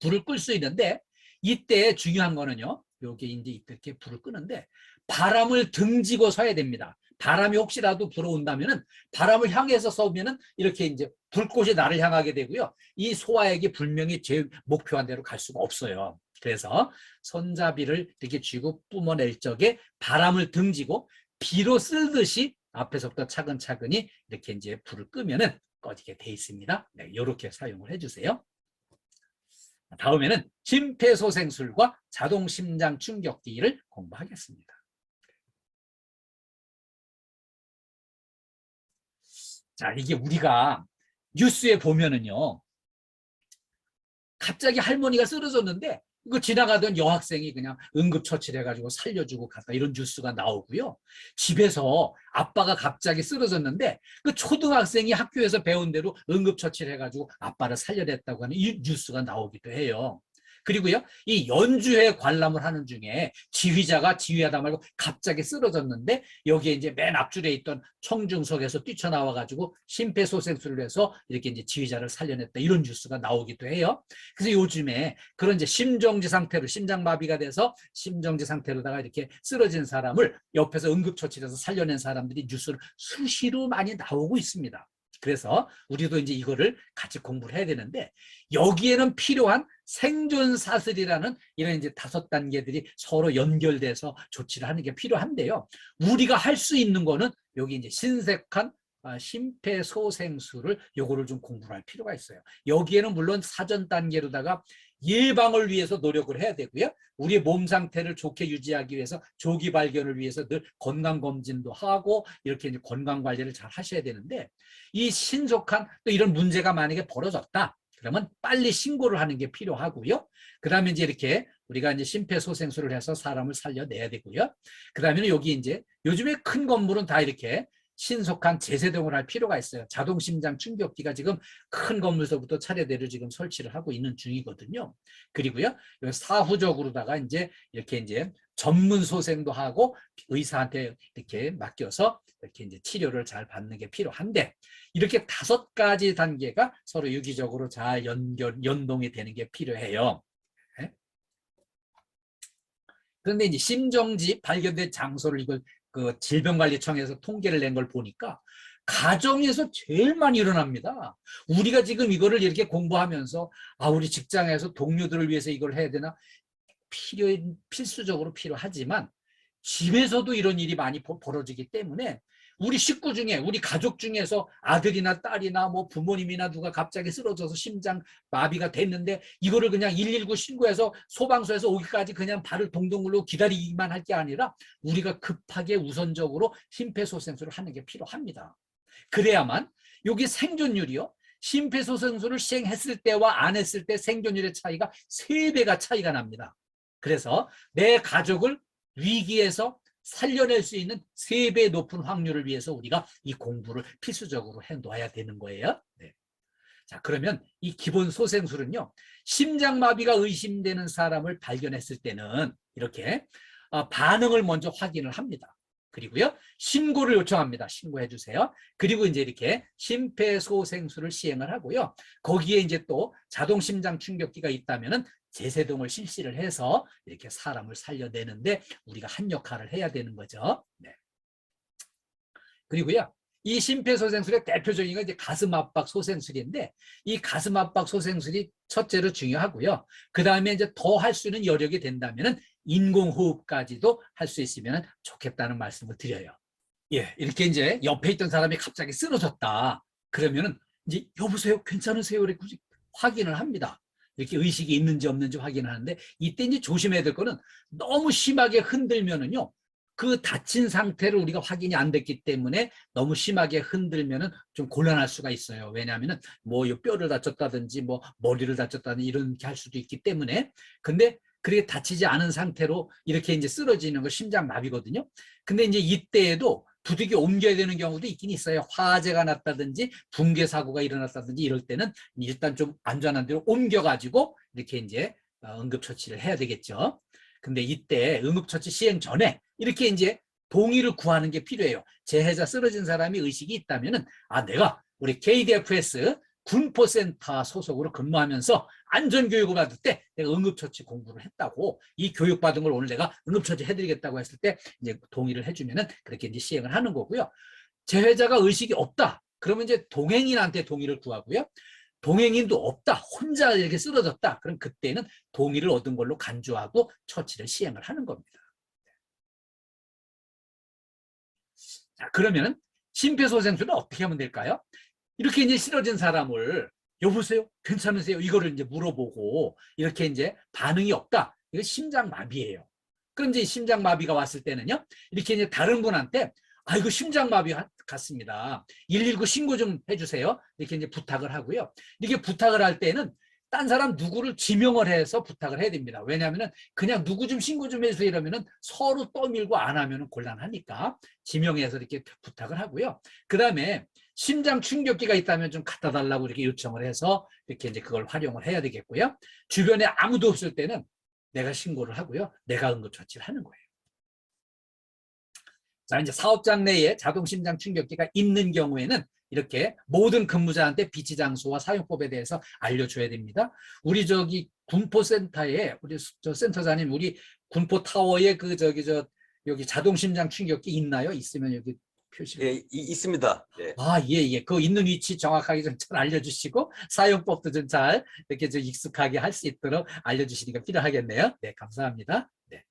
불을 끌 수 있는데, 이때 중요한 거는요. 여기 이제 이렇게 불을 끄는데 바람을 등지고 서야 됩니다. 바람이 혹시라도 불어온다면은 바람을 향해서 쏘면은 이렇게 이제 불꽃이 나를 향하게 되고요. 이 소화액이 분명히 제 목표한 대로 갈 수가 없어요. 그래서 손잡이를 이렇게 쥐고 뿜어낼 적에 바람을 등지고 비로 쓸듯이 앞에서부터 차근차근히 이렇게 이제 불을 끄면은 꺼지게 돼 있습니다. 네, 이렇게 사용을 해주세요. 다음에는 심폐소생술과 자동 심장 충격기를 공부하겠습니다. 자, 이게 우리가 뉴스에 보면은요, 갑자기 할머니가 쓰러졌는데 이거 지나가던 여학생이 그냥 응급처치를 해가지고 살려주고 갔다, 이런 뉴스가 나오고요. 집에서 아빠가 갑자기 쓰러졌는데 그 초등학생이 학교에서 배운 대로 응급처치를 해가지고 아빠를 살려냈다고 하는 이 뉴스가 나오기도 해요. 그리고요, 이 연주회 관람을 하는 중에 지휘자가 지휘하다 말고 갑자기 쓰러졌는데 여기에 이제 맨 앞줄에 있던 청중석에서 뛰쳐나와가지고 심폐소생술을 해서 이렇게 이제 지휘자를 살려냈다, 이런 뉴스가 나오기도 해요. 그래서 요즘에 그런 이제 심정지 상태로, 심장마비가 돼서 심정지 상태로다가 이렇게 쓰러진 사람을 옆에서 응급처치해서 살려낸 사람들이 뉴스를 수시로 많이 나오고 있습니다. 그래서 우리도 이제 이거를 같이 공부를 해야 되는데, 여기에는 필요한 생존사슬이라는 이런 이제 5단계들이 서로 연결돼서 조치를 하는 게 필요한데요. 우리가 할 수 있는 거는 여기 이제 신속한 심폐소생술을 요거를 좀 공부할 필요가 있어요. 여기에는 물론 사전 단계로다가 예방을 위해서 노력을 해야 되고요. 우리의 몸 상태를 좋게 유지하기 위해서 조기 발견을 위해서 늘 건강검진도 하고 이렇게 이제 건강관리를 잘 하셔야 되는데, 이 신속한 또 이런 문제가 만약에 벌어졌다 그러면 빨리 신고를 하는 게 필요하고요. 그 다음에 이제 이렇게 우리가 이제 심폐소생술을 해서 사람을 살려내야 되고요. 그 다음에는 여기 이제 요즘에 큰 건물은 다 이렇게 신속한 제세동을 할 필요가 있어요. 자동 심장 충격기가 지금 큰 건물서부터 차례대로 지금 설치를 하고 있는 중이거든요. 그리고요, 사후적으로다가 이제 이렇게 이제 전문 소생도 하고 의사한테 이렇게 맡겨서 이렇게 이제 치료를 잘 받는 게 필요한데, 이렇게 5가지 단계가 서로 유기적으로 잘 연동이 되는 게 필요해요. 그런데 이제 심정지 발견된 장소를 이걸 그 질병관리청에서 통계를 낸 걸 보니까 가정에서 제일 많이 일어납니다. 우리가 지금 이거를 이렇게 공부하면서 우리 직장에서 동료들을 위해서 이걸 해야 되나, 필수적으로 필요하지만 집에서도 이런 일이 많이 벌어지기 때문에 우리 식구 중에, 우리 가족 중에서 아들이나 딸이나 뭐 부모님이나 누가 갑자기 쓰러져서 심장 마비가 됐는데 이거를 그냥 119 신고해서 소방서에서 오기까지 그냥 발을 동동 굴리고 기다리기만 할 게 아니라 우리가 급하게 우선적으로 심폐소생술을 하는 게 필요합니다. 그래야만 여기 생존율이요, 심폐소생술을 시행했을 때와 안 했을 때 생존율의 차이가 3배가 차이가 납니다. 그래서 내 가족을 위기에서 살려낼 수 있는 3배 높은 확률을 위해서 우리가 이 공부를 필수적으로 해놓아야 되는 거예요. 네. 자, 그러면 이 기본 소생술은요, 심장마비가 의심되는 사람을 발견했을 때는 이렇게 반응을 먼저 확인을 합니다. 그리고요, 신고를 요청합니다. 신고해 주세요. 그리고 이제 이렇게 심폐소생술을 시행을 하고요. 거기에 이제 또 자동 심장 충격기가 있다면은 제세동을 실시를 해서 이렇게 사람을 살려내는데 우리가 한 역할을 해야 되는 거죠. 네. 그리고요, 이 심폐소생술의 대표적인 건 이제 가슴 압박 소생술인데, 이 가슴 압박 소생술이 첫째로 중요하고요. 그 다음에 이제 더 할 수 있는 여력이 된다면은 인공호흡까지도 할 수 있으면 좋겠다는 말씀을 드려요. 예, 이렇게 이제 옆에 있던 사람이 갑자기 쓰러졌다 그러면은 이제 여보세요, 괜찮으세요? 이렇게 확인을 합니다. 이렇게 의식이 있는지 없는지 확인하는데, 이때 이제 조심해야 될 거는 너무 심하게 흔들면은요, 그 다친 상태를 우리가 확인이 안 됐기 때문에 너무 심하게 흔들면은 좀 곤란할 수가 있어요. 왜냐하면은 뭐 뼈를 다쳤다든지 뭐 머리를 다쳤다든지 이렇게 할 수도 있기 때문에. 근데 그렇게 다치지 않은 상태로 이렇게 이제 쓰러지는 거 심장 마비거든요. 근데 이제 이때에도 부득이 옮겨야 되는 경우도 있긴 있어요. 화재가 났다든지 붕괴 사고가 일어났다든지 이럴 때는 일단 좀 안전한 데로 옮겨가지고 이렇게 이제 응급처치를 해야 되겠죠. 근데 이때 응급처치 시행 전에 이렇게 이제 동의를 구하는 게 필요해요. 재해자 쓰러진 사람이 의식이 있다면은 내가 우리 KDFS 군포센터 소속으로 근무하면서 안전교육을 받을 때 내가 응급처치 공부를 했다고, 이 교육받은 걸 오늘 내가 응급처치 해드리겠다고 했을 때 이제 동의를 해주면은 그렇게 이제 시행을 하는 거고요. 재회자가 의식이 없다. 그러면 이제 동행인한테 동의를 구하고요. 동행인도 없다. 혼자 이렇게 쓰러졌다. 그럼 그때는 동의를 얻은 걸로 간주하고 처치를 시행을 하는 겁니다. 자, 그러면은 심폐소생술은 어떻게 하면 될까요? 이렇게 이제 쓰러진 사람을 여보세요? 괜찮으세요? 이거를 이제 물어보고 이렇게 이제 반응이 없다. 이거 심장마비예요. 그럼 이제 심장마비가 왔을 때는요, 이렇게 이제 다른 분한테 아, 이거 심장마비 같습니다. 119 신고 좀 해주세요. 이렇게 이제 부탁을 하고요. 이렇게 부탁을 할 때는 딴 사람 누구를 지명을 해서 부탁을 해야 됩니다. 왜냐하면 그냥 누구 좀 신고 좀 해주세요 이러면 서로 떠밀고 안 하면 곤란하니까 지명해서 이렇게 부탁을 하고요. 그 다음에 심장 충격기가 있다면 좀 갖다 달라고 이렇게 요청을 해서 이렇게 이제 그걸 활용을 해야 되겠고요. 주변에 아무도 없을 때는 내가 신고를 하고요. 내가 응급처치를 하는 거예요. 자, 이제 사업장 내에 자동 심장 충격기가 있는 경우에는 이렇게 모든 근무자한테 비치 장소와 사용법에 대해서 알려줘야 됩니다. 우리 저기 군포센터에 우리 저 센터장님, 우리 군포타워에 그 여기 자동 심장 충격기 있나요? 있으면 여기 표시. 예, 있습니다. 예. 아, 예. 그 있는 위치 정확하게 좀 잘 알려주시고 사용법도 좀 잘 이렇게 좀 익숙하게 할 수 있도록 알려주시니까 필요하겠네요. 네, 감사합니다. 네.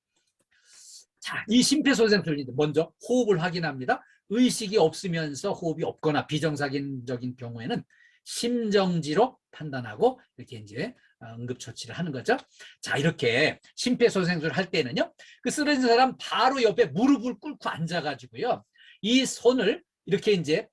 자, 이 심폐소생술인데 먼저 호흡을 확인합니다. 의식이 없으면서 호흡이 없거나 비정상적인 경우에는 심정지로 판단하고 이렇게 이제 응급처치를 하는 거죠. 자, 이렇게 심폐소생술 할 때는요, 그 쓰러진 사람 바로 옆에 무릎을 꿇고 앉아가지고요, 이 손을 이렇게 이제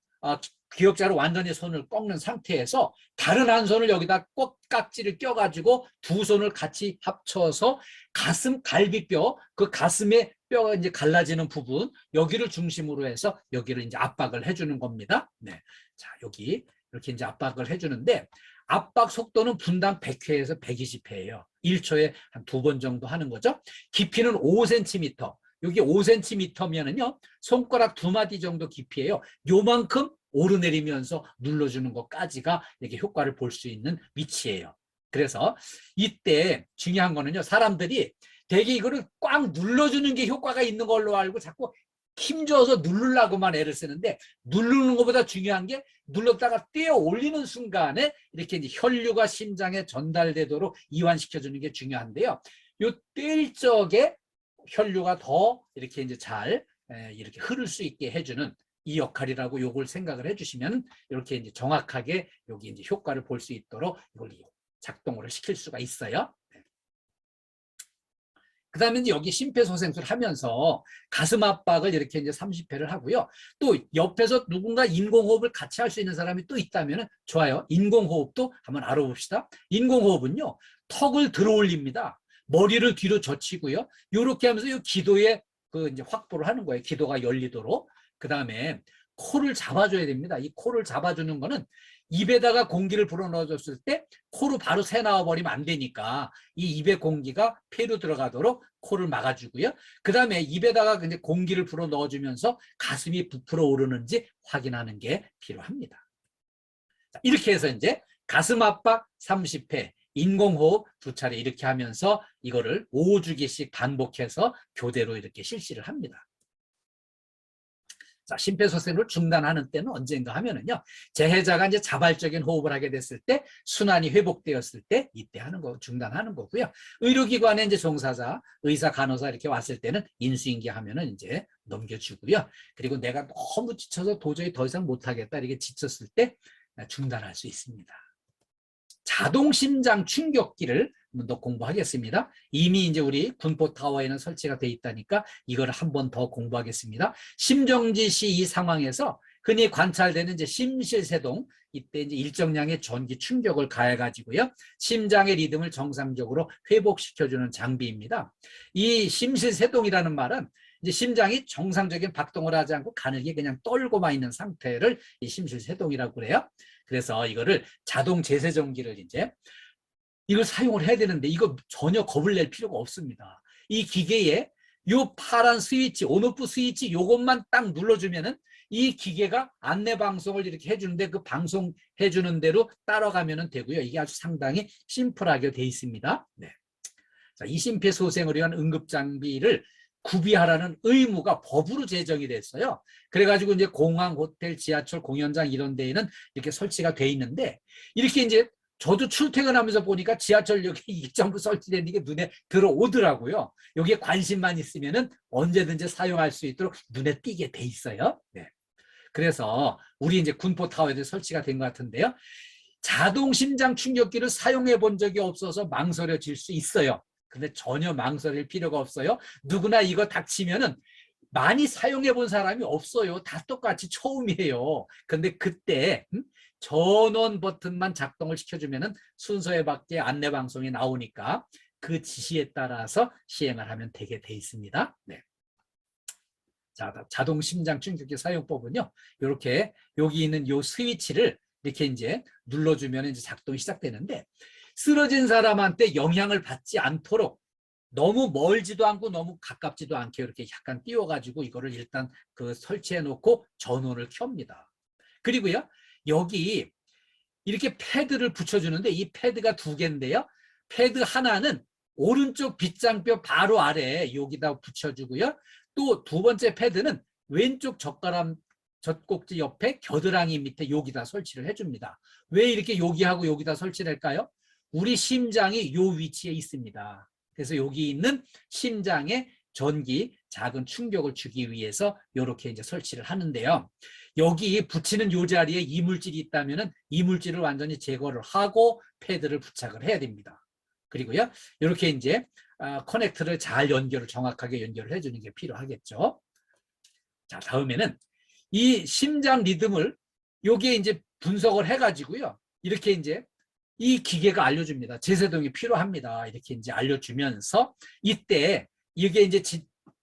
기역자로 완전히 손을 꺾는 상태에서 다른 한 손을 여기다 꽉깍지를 껴가지고 두 손을 같이 합쳐서 가슴 갈비뼈, 그 가슴에 뼈가 이제 갈라지는 부분, 여기를 중심으로 해서 여기를 이제 압박을 해주는 겁니다. 네. 자, 여기 이렇게 이제 압박을 해주는데 압박 속도는 분당 100회에서 120회예요. 1초에 한 2번 정도 하는 거죠. 깊이는 5cm. 여기 5cm면은요, 손가락 2마디 정도 깊이에요. 요만큼 오르내리면서 눌러주는 것까지가 이렇게 효과를 볼 수 있는 위치예요. 그래서 이때 중요한 거는요, 사람들이 되게 이거를 꽉 눌러주는 게 효과가 있는 걸로 알고 자꾸 힘줘서 누르려고만 애를 쓰는데, 누르는 것보다 중요한 게 눌렀다가 떼어 올리는 순간에 이렇게 이제 혈류가 심장에 전달되도록 이완시켜주는 게 중요한데요. 요 뗄 적에 혈류가 더 이렇게 이제 잘 이렇게 흐를 수 있게 해주는 이 역할이라고 요걸 생각을 해주시면 이렇게 이제 정확하게 여기 이제 효과를 볼 수 있도록 이걸 작동을 시킬 수가 있어요. 그 다음에 이제 여기 심폐소생술 하면서 가슴 압박을 이렇게 이제 30회를 하고요. 또 옆에서 누군가 인공호흡을 같이 할 수 있는 사람이 또 있다면 좋아요. 인공호흡도 한번 알아봅시다. 인공호흡은요, 턱을 들어 올립니다. 머리를 뒤로 젖히고요. 이렇게 하면서 이 기도에 그 이제 확보를 하는 거예요. 기도가 열리도록. 그 다음에 코를 잡아줘야 됩니다. 이 코를 잡아주는 거는 입에다가 공기를 불어넣어줬을 때 코로 바로 새 나와버리면 안 되니까 이 입에 공기가 폐로 들어가도록 코를 막아주고요. 그 다음에 입에다가 이제 공기를 불어넣어주면서 가슴이 부풀어 오르는지 확인하는 게 필요합니다. 자, 이렇게 해서 이제 가슴 압박 30회, 인공호흡 2차례 이렇게 하면서 이거를 5주기씩 반복해서 교대로 이렇게 실시를 합니다. 자, 심폐소생술을 중단하는 때는 언젠가 하면은요, 재해자가 이제 자발적인 호흡을 하게 됐을 때, 순환이 회복되었을 때 이때 하는 거 중단하는 거고요. 의료기관에 이제 종사자, 의사, 간호사 이렇게 왔을 때는 인수인계 하면은 이제 넘겨주고요. 그리고 내가 너무 지쳐서 도저히 더 이상 못하겠다 이렇게 지쳤을 때 중단할 수 있습니다. 자동 심장 충격기를 더 공부하겠습니다. 이미 이제 우리 군포타워에는 설치가 돼 있다니까 이걸 한 번 더 공부하겠습니다. 심정지 시 이 상황에서 흔히 관찰되는 이제 심실세동, 이때 이제 일정량의 전기 충격을 가해가지고요, 심장의 리듬을 정상적으로 회복시켜주는 장비입니다. 이 심실세동이라는 말은 이제 심장이 정상적인 박동을 하지 않고 가늘게 그냥 떨고만 있는 상태를 이 심실세동이라고 그래요. 그래서 이거를 자동 제세전기를 이제 이걸 사용을 해야 되는데 이거 전혀 겁을 낼 필요가 없습니다. 이 기계에 요 파란 스위치, 온오프 스위치 요것만 딱 눌러주면은 이 기계가 안내 방송을 이렇게 해주는데 그 방송해 주는 대로 따라가면 되고요. 이게 아주 상당히 심플하게 돼 있습니다. 네. 자, 이 심폐소생을 위한 응급장비를 구비하라는 의무가 법으로 제정이 됐어요. 그래가지고 이제 공항, 호텔, 지하철, 공연장 이런 데에는 이렇게 설치가 돼 있는데, 이렇게 이제 저도 출퇴근하면서 보니까 지하철역에 이 정도 설치된 게 눈에 들어오더라고요. 여기에 관심만 있으면은 언제든지 사용할 수 있도록 눈에 띄게 돼 있어요. 네. 그래서 우리 이제 군포타워에도 설치가 된 것 같은데요. 자동 심장 충격기를 사용해 본 적이 없어서 망설여질 수 있어요. 근데 전혀 망설일 필요가 없어요. 누구나 이거 닥치면은 많이 사용해 본 사람이 없어요. 다 똑같이 처음이에요. 근데 그때 전원 버튼만 작동을 시켜주면은 순서에 맞게 안내 방송이 나오니까 그 지시에 따라서 시행을 하면 되게 돼 있습니다. 네. 자, 자동 심장 충격기 사용법은요. 이렇게 여기 있는 요 스위치를 이렇게 이제 눌러주면 이제 작동이 시작되는데, 쓰러진 사람한테 영향을 받지 않도록 너무 멀지도 않고 너무 가깝지도 않게 이렇게 약간 띄워가지고 이거를 일단 그 설치해 놓고 전원을 켭니다. 그리고요, 여기 이렇게 패드를 붙여주는데 이 패드가 두 개인데요. 패드 하나는 오른쪽 빗장뼈 바로 아래에 여기다 붙여주고요. 또 두 번째 패드는 왼쪽 젖꼭지 옆에 겨드랑이 밑에 여기다 설치를 해줍니다. 왜 이렇게 여기하고 여기다 설치를 할까요? 우리 심장이 요 위치에 있습니다. 그래서 여기 있는 심장에 전기, 작은 충격을 주기 위해서 이렇게 이제 설치를 하는데요. 여기 붙이는 요 자리에 이물질이 있다면은 이물질을 완전히 제거를 하고 패드를 부착을 해야 됩니다. 그리고요, 이렇게 이제 커넥터를 잘 정확하게 연결을 해주는 게 필요하겠죠. 자, 다음에는 이 심장 리듬을 여기에 이제 분석을 해가지고요, 이렇게 이제 이 기계가 알려줍니다. 제세동이 필요합니다. 이렇게 이제 알려주면서 이때 이게 이제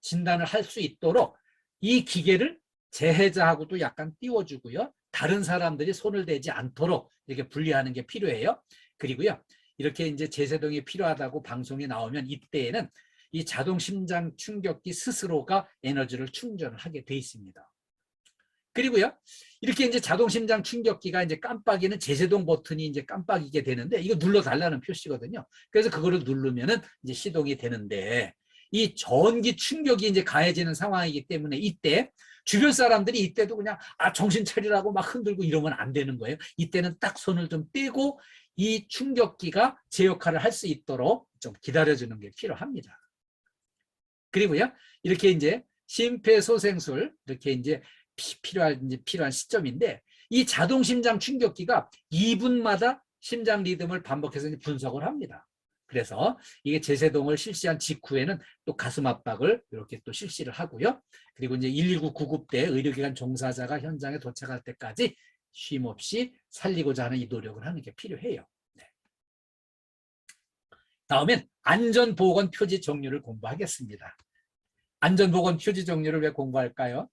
진단을 할 수 있도록 이 기계를 재해자하고도 약간 띄워주고요. 다른 사람들이 손을 대지 않도록 이렇게 분리하는 게 필요해요. 그리고요, 이렇게 이제 제세동이 필요하다고 방송이 나오면 이때에는 이 자동 심장 충격기 스스로가 에너지를 충전을 하게 돼 있습니다. 그리고요, 이렇게 이제 자동 심장 충격기가 이제 깜빡이는 제세동 버튼이 이제 깜빡이게 되는데, 이거 눌러달라는 표시거든요. 그래서 그거를 누르면은 이제 시동이 되는데, 이 전기 충격이 이제 가해지는 상황이기 때문에 이때 주변 사람들이 이때도 그냥 정신 차리라고 막 흔들고 이러면 안 되는 거예요. 이때는 딱 손을 좀 떼고 이 충격기가 제 역할을 할 수 있도록 좀 기다려주는 게 필요합니다. 그리고요, 이렇게 이제 심폐소생술 이렇게 이제 필요한 시점인데, 이 자동 심장 충격기가 2분마다 심장 리듬을 반복해서 분석을 합니다. 그래서 이게 제세동을 실시한 직후에는 또 가슴 압박을 이렇게 또 실시를 하고요. 그리고 이제 119 구급대 의료기관 종사자가 현장에 도착할 때까지 쉼 없이 살리고자 하는 이 노력을 하는 게 필요해요. 네. 다음엔 안전보건 표지 종류를 공부하겠습니다. 안전보건 표지 종류를 왜 공부할까요?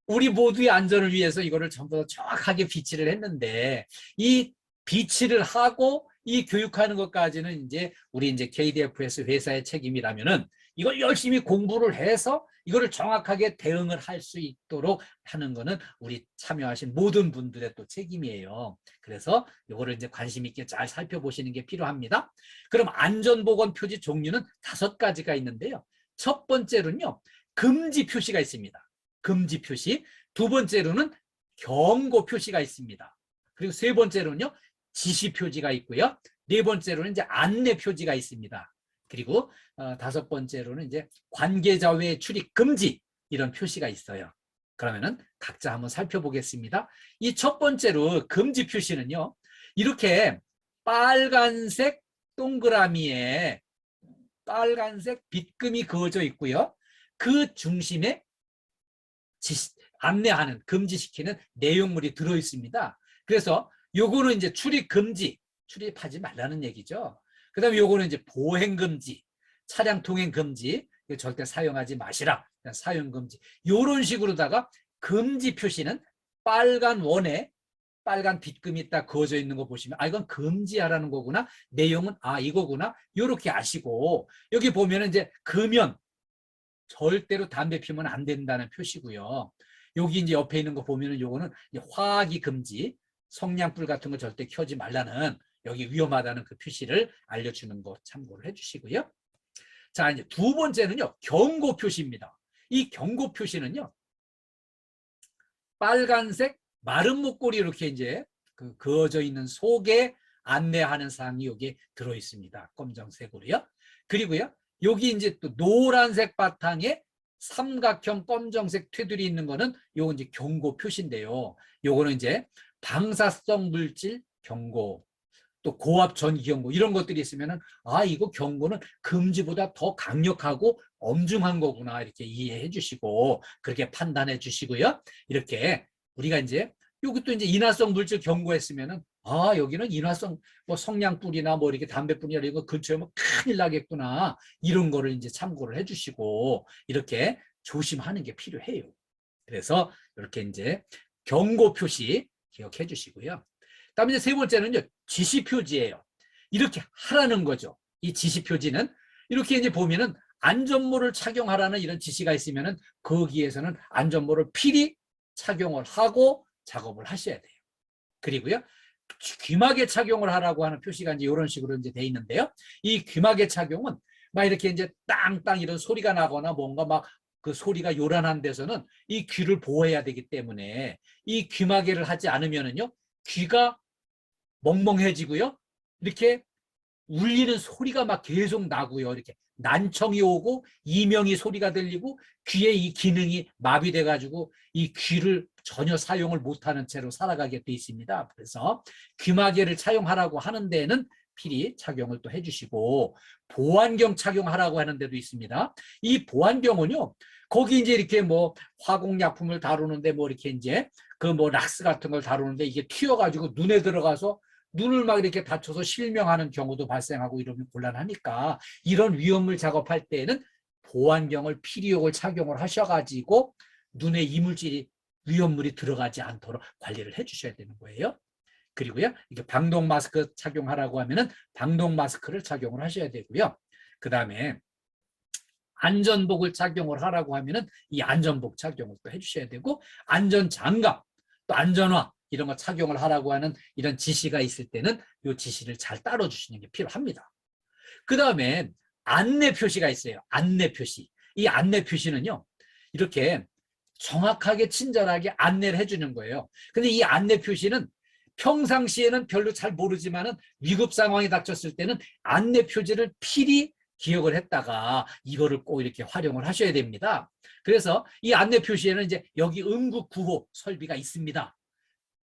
우리 모두의 안전을 위해서 이거를 전부 다 정확하게 비치를 했는데, 이 비치를 하고 이 교육하는 것까지는 이제 우리 이제 KDFS 회사의 책임이라면은 이걸 열심히 공부를 해서 이거를 정확하게 대응을 할 수 있도록 하는 거는 우리 참여하신 모든 분들의 또 책임이에요. 그래서 이거를 이제 관심 있게 잘 살펴보시는 게 필요합니다. 그럼 안전보건 표지 종류는 5가지가 있는데요. 첫 번째로는요, 금지 표시가 있습니다. 금지 표시. 두 번째로는 경고 표시가 있습니다. 그리고 세 번째로는요, 지시 표지가 있고요. 네 번째로는 이제 안내 표지가 있습니다. 그리고 5번째로는 이제 관계자 외 출입 금지 이런 표시가 있어요. 그러면은 각자 한번 살펴보겠습니다. 이 첫 번째로 금지 표시는요, 이렇게 빨간색 동그라미에 빨간색 빗금이 그어져 있고요. 그 중심에 안내하는, 금지시키는 내용물이 들어 있습니다. 그래서 요거는 이제 출입 금지, 출입하지 말라는 얘기죠. 그 다음에 요거는 이제 보행 금지, 차량 통행 금지, 절대 사용하지 마시라, 사용 금지. 요런 식으로다가 금지 표시는 빨간 원에 빨간 빗금이 딱 그어져 있는 거 보시면 이건 금지하라는 거구나, 내용은 이거구나, 요렇게 아시고, 여기 보면은 이제 금연, 절대로 담배 피우면 안 된다는 표시고요. 여기 이제 옆에 있는 거 보면은 요거는 화학이 금지, 성냥불 같은 거 절대 켜지 말라는 여기 위험하다는 그 표시를 알려주는 거 참고를 해주시고요. 자, 이제 두 번째는요, 경고 표시입니다. 이 경고 표시는요, 빨간색 마른 목걸이 이렇게 이제 그어져 있는 속에 안내하는 사항이 여기에 들어 있습니다. 검정색으로요. 그리고요, 여기 이제 또 노란색 바탕에 삼각형 검정색 테두리 있는 거는 요거 이제 경고 표시인데요. 요거는 이제 방사성 물질 경고, 또 고압 전기 경고 이런 것들이 있으면은 아, 이거 경고는 금지보다 더 강력하고 엄중한 거구나 이렇게 이해해 주시고 그렇게 판단해 주시고요. 이렇게 우리가 이제 여기 또 이제 인화성 물질 경고했으면은 아, 여기는 인화성 뭐 성냥불이나 뭐 이렇게 담배불이나 이런 거 근처에 뭐 큰일 나겠구나 이런 거를 이제 참고를 해 주시고 이렇게 조심하는 게 필요해요. 그래서 이렇게 이제 경고 표시 기억해 주시고요. 그다음에 이제 세 번째는요, 지시 표지예요. 이렇게 하라는 거죠. 이 지시 표지는 이렇게 이제 보면은 안전모를 착용하라는 이런 지시가 있으면은 거기에서는 안전모를 필히 착용을 하고 작업을 하셔야 돼요. 그리고요, 귀마개 착용을 하라고 하는 표시가 이제 이런 식으로 이제 돼 있는데요. 이 귀마개 착용은 막 이렇게 이제 땅땅 이런 소리가 나거나 뭔가 막 그 소리가 요란한 데서는 이 귀를 보호해야 되기 때문에 이 귀마개를 하지 않으면은요, 귀가 멍멍해지고요. 이렇게 울리는 소리가 막 계속 나고요. 이렇게 난청이 오고 이명이 소리가 들리고 귀의 이 기능이 마비돼 가지고 이 귀를 전혀 사용을 못하는 채로 살아가게 돼 있습니다. 그래서 귀마개를 착용하라고 하는 데는 필히 착용을 또 해주시고 보안경 착용하라고 하는 데도 있습니다. 이 보안경은요, 거기 이제 이렇게 뭐 화공약품을 다루는데 뭐 이렇게 이제 그 뭐 락스 같은 걸 다루는데 이게 튀어가지고 눈에 들어가서 눈을 막 이렇게 다쳐서 실명하는 경우도 발생하고 이러면 곤란하니까 이런 위험물 작업할 때에는 보안경을 필요을 착용을 하셔가지고 눈에 이물질이 위험물이 들어가지 않도록 관리를 해주셔야 되는 거예요. 그리고요, 이게 방독 마스크 착용하라고 하면은 방독 마스크를 착용을 하셔야 되고요. 그 다음에 안전복을 착용을 하라고 하면은 이 안전복 착용을 또 해주셔야 되고 안전장갑, 또 안전화 이런 거 착용을 하라고 하는 이런 지시가 있을 때는 이 지시를 잘 따라주시는 게 필요합니다. 그 다음에 안내 표시가 있어요. 안내 표시. 이 안내 표시는요, 이렇게 정확하게 친절하게 안내를 해주는 거예요. 근데 이 안내 표시는 평상시에는 별로 잘 모르지만은 위급 상황이 닥쳤을 때는 안내 표지를 필히 기억을 했다가 이거를 꼭 이렇게 활용을 하셔야 됩니다. 그래서 이 안내 표시에는 이제 여기 응급 구호 설비가 있습니다.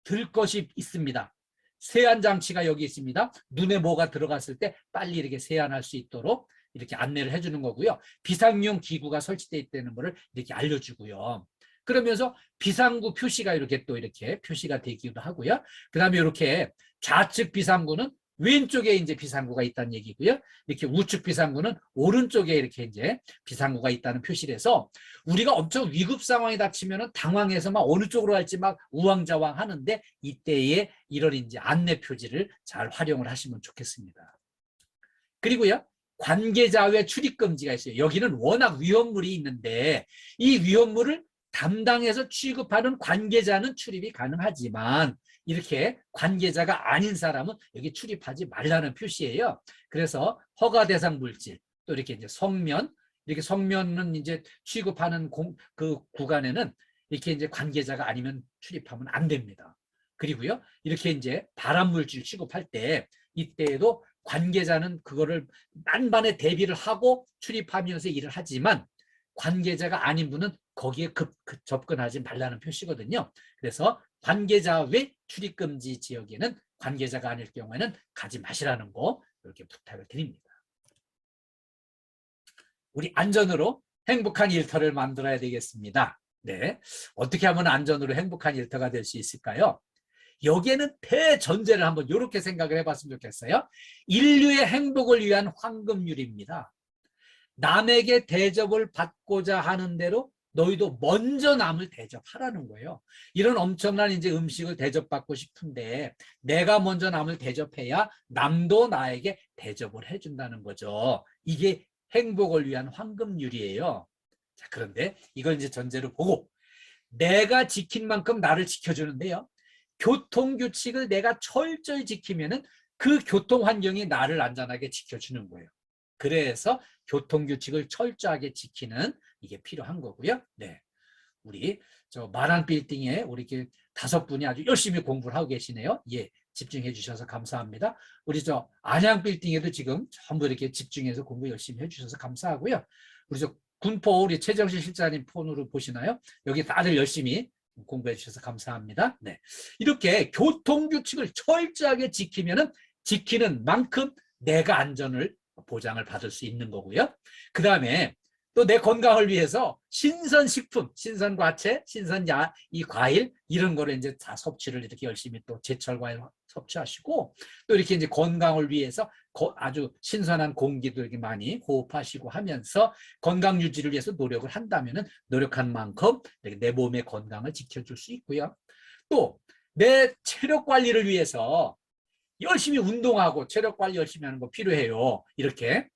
들 것이 있습니다. 세안 장치가 여기 있습니다. 눈에 뭐가 들어갔을 때 빨리 이렇게 세안할 수 있도록 이렇게 안내를 해주는 거고요. 비상용 기구가 설치되어 있다는 것을 이렇게 알려주고요. 그러면서 비상구 표시가 이렇게 또 이렇게 표시가 되기도 하고요. 그 다음에 이렇게 좌측 비상구는 왼쪽에 이제 비상구가 있다는 얘기고요. 이렇게 우측 비상구는 오른쪽에 이렇게 이제 비상구가 있다는 표시를 해서 우리가 엄청 위급 상황이 닥치면 당황해서 막 어느 쪽으로 갈지 막 우왕좌왕 하는데 이때에 이런 이제 안내 표지를 잘 활용을 하시면 좋겠습니다. 그리고요, 관계자 외 출입 금지가 있어요. 여기는 워낙 위험물이 있는데 이 위험물을 담당해서 취급하는 관계자는 출입이 가능하지만 이렇게 관계자가 아닌 사람은 여기 출입하지 말라는 표시예요. 그래서 허가 대상 물질, 또 이렇게 이제 성면, 이렇게 성면은 이제 취급하는 그 구간에는 이렇게 이제 관계자가 아니면 출입하면 안 됩니다. 그리고요, 이렇게 이제 발암 물질 취급할 때 이때에도 관계자는 그거를 만반의 대비를 하고 출입하면서 일을 하지만 관계자가 아닌 분은 거기에 접근하지 말라는 표시거든요. 그래서 관계자 외 출입금지 지역에는 관계자가 아닐 경우에는 가지 마시라는 거 이렇게 부탁을 드립니다. 우리 안전으로 행복한 일터를 만들어야 되겠습니다. 네, 어떻게 하면 안전으로 행복한 일터가 될 수 있을까요? 여기에는 대전제를 한번 이렇게 생각을 해봤으면 좋겠어요. 인류의 행복을 위한 황금률입니다. 남에게 대접을 받고자 하는 대로 너희도 먼저 남을 대접하라는 거예요. 이런 엄청난 이제 음식을 대접받고 싶은데 내가 먼저 남을 대접해야 남도 나에게 대접을 해준다는 거죠. 이게 행복을 위한 황금률이에요. 자, 그런데 이걸 이제 전제로 보고 내가 지킨 만큼 나를 지켜주는데요. 교통규칙을 내가 철저히 지키면은 그 교통 환경이 나를 안전하게 지켜주는 거예요. 그래서 교통규칙을 철저하게 지키는 이게 필요한 거고요. 네. 우리 저 마란 빌딩에 우리 이렇게 5분이 아주 열심히 공부를 하고 계시네요. 예, 집중해 주셔서 감사합니다. 우리 저 안양 빌딩에도 지금 전부 이렇게 집중해서 공부 열심히 해주셔서 감사하고요. 우리 저 군포 우리 최정실 실장님 폰으로 보시나요? 여기 다들 열심히 공부해 주셔서 감사합니다. 네, 이렇게 교통규칙을 철저하게 지키면은 지키는 만큼 내가 안전을 보장을 받을 수 있는 거고요. 그 다음에 또 내 건강을 위해서 신선식품, 신선과채, 이 과일 이런 거를 이제 다 섭취를 이렇게 열심히 또 제철 과일 섭취하시고 또 이렇게 이제 건강을 위해서 아주 신선한 공기도 이렇게 많이 호흡하시고 하면서 건강 유지를 위해서 노력을 한다면은 노력한 만큼 내 몸의 건강을 지켜줄 수 있고요. 또 내 체력 관리를 위해서 열심히 운동하고 체력 관리 열심히 하는 거 필요해요. 이렇게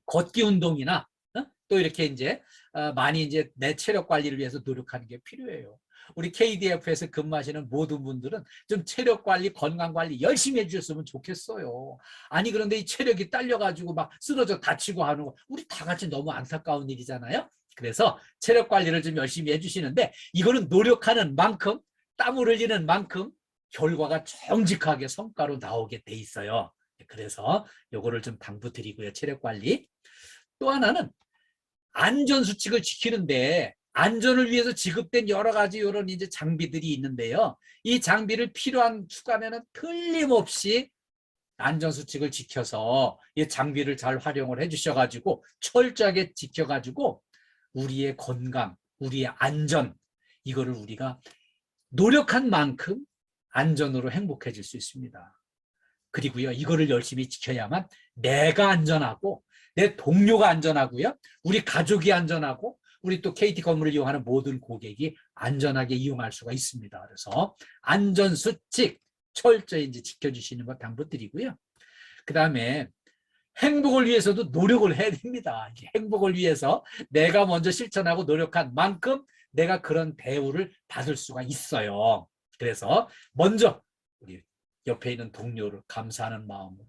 걷기 운동이나 또 이렇게 이제 많이 이제 내 체력 관리를 위해서 노력하는 게 필요해요. 우리 KDF에서 근무하시는 모든 분들은 좀 체력 관리, 건강 관리 열심히 해주셨으면 좋겠어요. 아니 그런데 이 체력이 딸려가지고 막 쓰러져 다치고 하는 거 우리 다 같이 너무 안타까운 일이잖아요. 그래서 체력 관리를 좀 열심히 해주시는데 이거는 노력하는 만큼 땀을 흘리는 만큼 결과가 정직하게 성과로 나오게 돼 있어요. 그래서 요거를 좀 당부드리고요. 체력 관리. 또 하나는 안전수칙을 지키는데 안전을 위해서 지급된 여러 가지 이런 이제 장비들이 있는데요. 이 장비를 필요한 순간에는 틀림없이 안전수칙을 지켜서 이 장비를 잘 활용을 해주셔가지고 철저하게 지켜가지고 우리의 건강, 우리의 안전 이거를 우리가 노력한 만큼 안전으로 행복해질 수 있습니다. 그리고요, 이거를 열심히 지켜야만 내가 안전하고 내 동료가 안전하고요, 우리 가족이 안전하고 우리 또 KT 건물을 이용하는 모든 고객이 안전하게 이용할 수가 있습니다. 그래서 안전수칙 철저히 이제 지켜주시는 것 당부드리고요. 그 다음에 행복을 위해서도 노력을 해야 됩니다. 행복을 위해서 내가 먼저 실천하고 노력한 만큼 내가 그런 대우를 받을 수가 있어요. 그래서 먼저 우리 옆에 있는 동료를 감사하는 마음으로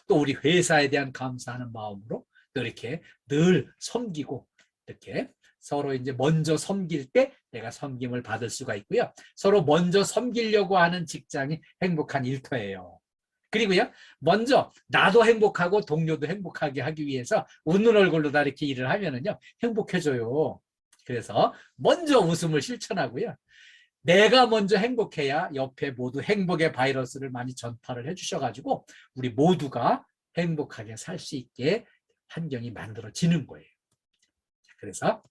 또 우리 회사에 대한 감사하는 마음으로 또 이렇게 늘 섬기고 이렇게 서로 이제 먼저 섬길 때 내가 섬김을 받을 수가 있고요. 서로 먼저 섬기려고 하는 직장이 행복한 일터예요. 그리고요, 먼저 나도 행복하고 동료도 행복하게 하기 위해서 웃는 얼굴로 다 이렇게 일을 하면은요, 행복해져요. 그래서 먼저 웃음을 실천하고요. 내가 먼저 행복해야 옆에 모두 행복의 바이러스를 많이 전파를 해주셔가지고 우리 모두가 행복하게 살 수 있게 환경이 만들어지는 거예요. 그래서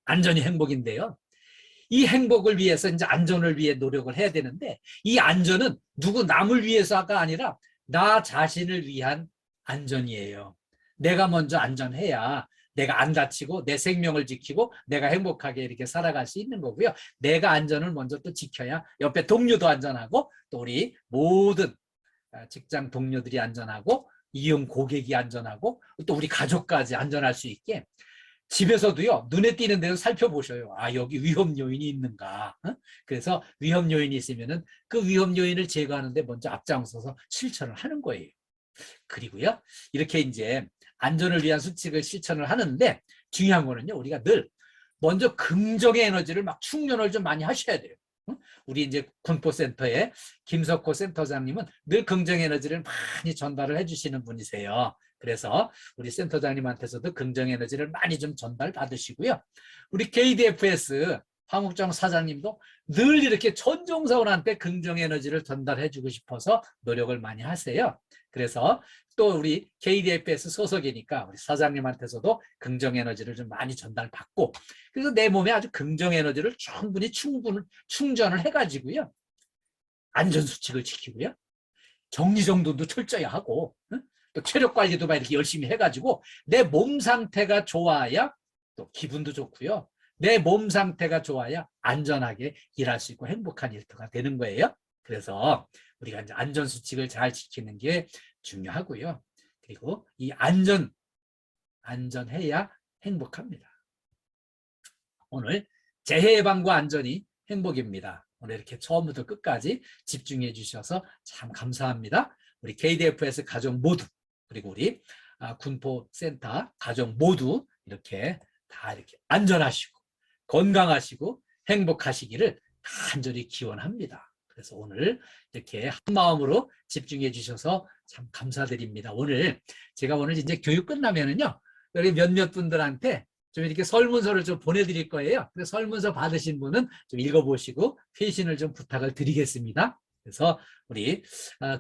안전이 행복인데요. 이 행복을 위해서 이제 안전을 위해 노력을 해야 되는데 이 안전은 누구 남을 위해서가 아니라 나 자신을 위한 안전이에요. 내가 먼저 안전해야 내가 안 다치고 내 생명을 지키고 내가 행복하게 이렇게 살아갈 수 있는 거고요. 내가 안전을 먼저 또 지켜야 옆에 동료도 안전하고 또 우리 모든 직장 동료들이 안전하고 이용 고객이 안전하고 또 우리 가족까지 안전할 수 있게 집에서도요, 눈에 띄는 데서 살펴보셔요. 아, 여기 위험 요인이 있는가. 그래서 위험 요인이 있으면은 그 위험 요인을 제거하는데 먼저 앞장서서 실천을 하는 거예요. 그리고요, 이렇게 이제 안전을 위한 수칙을 실천을 하는데 중요한 거는요, 우리가 늘 먼저 긍정의 에너지를 막 충전을 좀 많이 하셔야 돼요. 우리 이제 군포센터의 김석호 센터장님은 늘 긍정 에너지를 많이 전달을 해주시는 분이세요. 그래서 우리 센터장님한테서도 긍정 에너지를 많이 좀 전달 받으시고요. 우리 KDFS 황욱정 사장님도 늘 이렇게 천종사원한테 긍정 에너지를 전달해주고 싶어서 노력을 많이 하세요. 그래서 또 우리 KDFS 소속이니까 우리 사장님한테서도 긍정 에너지를 좀 많이 전달받고 그래서 내 몸에 아주 긍정 에너지를 충분히 충전을 해가지고요. 안전수칙을 지키고요. 정리정돈도 철저히 하고 또 체력 관리도 막 이렇게 열심히 해가지고 내 몸 상태가 좋아야 또 기분도 좋고요. 내 몸 상태가 좋아야 안전하게 일할 수 있고 행복한 일터가 되는 거예요. 그래서 우리가 이제 안전수칙을 잘 지키는 게 중요하고요. 그리고 이 안전해야 행복합니다. 오늘 재해 예방과 안전이 행복입니다. 오늘 이렇게 처음부터 끝까지 집중해 주셔서 참 감사합니다. 우리 KDFS 가족 모두, 그리고 우리 군포센터 가족 모두 이렇게 다 이렇게 안전하시고 건강하시고 행복하시기를 간절히 기원합니다. 그래서 오늘 이렇게 한 마음으로 집중해 주셔서 참 감사드립니다. 제가 오늘 이제 교육 끝나면은요, 여기 몇몇 분들한테 좀 이렇게 설문서를 좀 보내드릴 거예요. 그래서 설문서 받으신 분은 좀 읽어보시고 회신을 좀 부탁을 드리겠습니다. 그래서 우리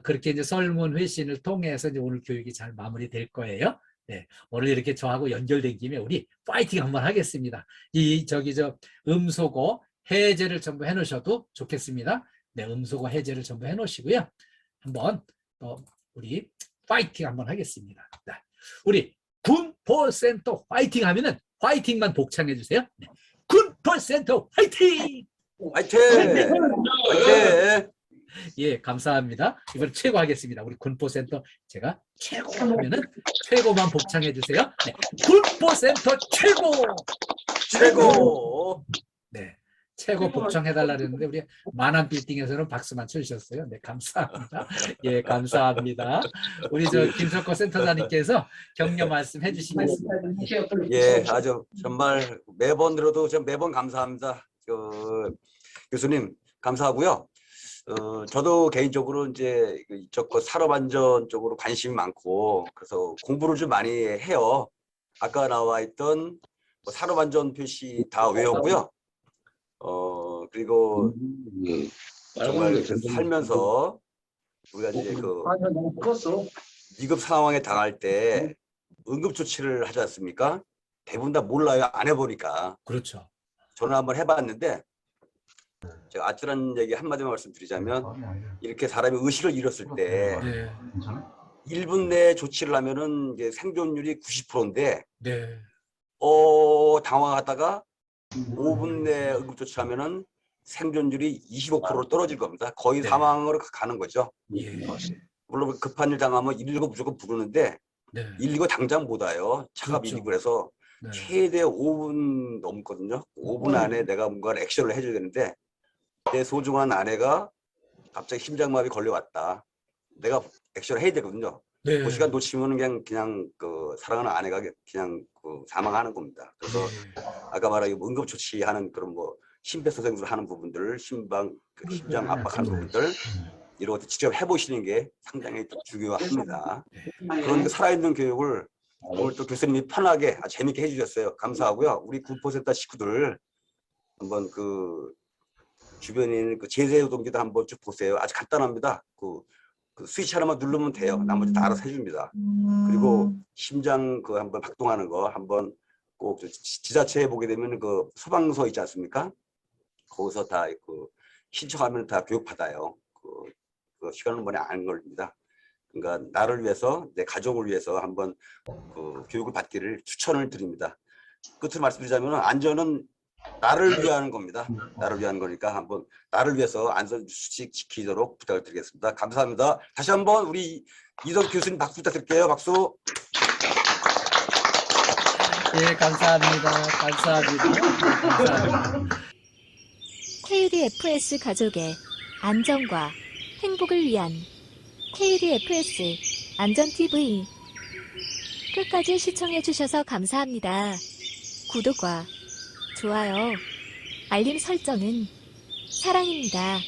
그렇게 이제 설문 회신을 통해서 이제 오늘 교육이 잘 마무리될 거예요. 네, 오늘 이렇게 저하고 연결된 김에 우리 파이팅 한번 하겠습니다. 음소거 해제를 전부 해놓으셔도 좋겠습니다. 네, 음소거 해제를 전부 해놓으시고요. 한번 우리 파이팅 한번 하겠습니다. 네, 우리 군포센터 파이팅 하면은 화이팅만 복창해 주세요. 네. 군포센터 화이팅! 화이팅! 화이팅! 예, 감사합니다. 이번 최고 하겠습니다. 우리 군포센터 제가 최고 하면은 최고만 복창해 주세요. 네. 군포센터 최고! 최고! 네. 최고 복창해달라 그랬는데 우리 만안 빌딩에서는 박수만 쳐주셨어요. 네, 감사합니다. 예, 감사합니다. 우리 김석호 센터장님께서 격려 말씀 해주시겠습니다. 예, 아주 정말 매번 들어도 매번 감사합니다. 교수님 감사하고요. 저도 개인적으로 이제 이쪽 산업안전 쪽으로 관심이 많고 그래서 공부를 좀 많이 해요. 아까 나와 있던 산업안전 표시 다 외웠고요. 그리고 정말 살면서 우리가 이제 위급 상황에 당할 때 응급조치를 하지 않습니까? 대부분 다 몰라요. 안 해보니까. 그렇죠. 저는 한번 해봤는데 제가 아찔한 얘기 한마디만 말씀드리자면 이렇게 사람이 의식을 잃었을 때 네. 1분 내에 조치를 하면은 이제 생존율이 90%인데 네. 당황하다가 5분 내에 응급조치하면은 생존율이 25% 떨어질 겁니다. 거의 네. 사망으로 가는 거죠. 예. 물론 급한 일 당하면 119 무조건 부르는데 네. 119 당장 못 와요. 차가 그렇죠. 밀리고 그래서 네. 최대 5분 넘거든요. 5분 안에 내가 뭔가를 액션을 해줘야 되는데 내 소중한 아내가 갑자기 심장마비 걸려왔다. 내가 액션을 해야 되거든요. 네. 그 시간 놓치면 그냥 사랑하는 아내가 그냥 사망하는 겁니다. 그래서 네. 아까 말한 응급조치하는 그런 심폐소생술 하는 부분들, 심장 압박하는 부분들 이런 것도 직접 해보시는 게 상당히 중요합니다. 그런 살아있는 교육을 오늘 또 교수님이 편하게 아주 재밌게 해주셨어요. 감사하고요. 우리 9% 식구들 한번 주변에 있는 제세동기도 한번 쭉 보세요. 아주 간단합니다. 스위치 하나만 누르면 돼요. 나머지 다 알아서 해줍니다. 그리고 심장 한번 박동하는 거 한번 꼭 지자체에 보게 되면 소방서 있지 않습니까? 거기서 다 신청하면 다 교육 받아요. 시간은 안 걸립니다. 그러니까 나를 위해서 내 가족을 위해서 한번 교육을 받기를 추천을 드립니다. 끝으로 말씀드리자면 안전은 나를 위한 겁니다. 나를 위한 거니까 한번 나를 위해서 안전 수칙 지키도록 부탁을 드리겠습니다. 감사합니다. 다시 한번 우리 이덕 교수님 박수 부탁드릴게요. 박수. 예, 감사합니다. 감사합니다. KDFS 가족의 안전과 행복을 위한 KDFS 안전TV 끝까지 시청해주셔서 감사합니다. 구독과 좋아요, 알림 설정은 사랑입니다.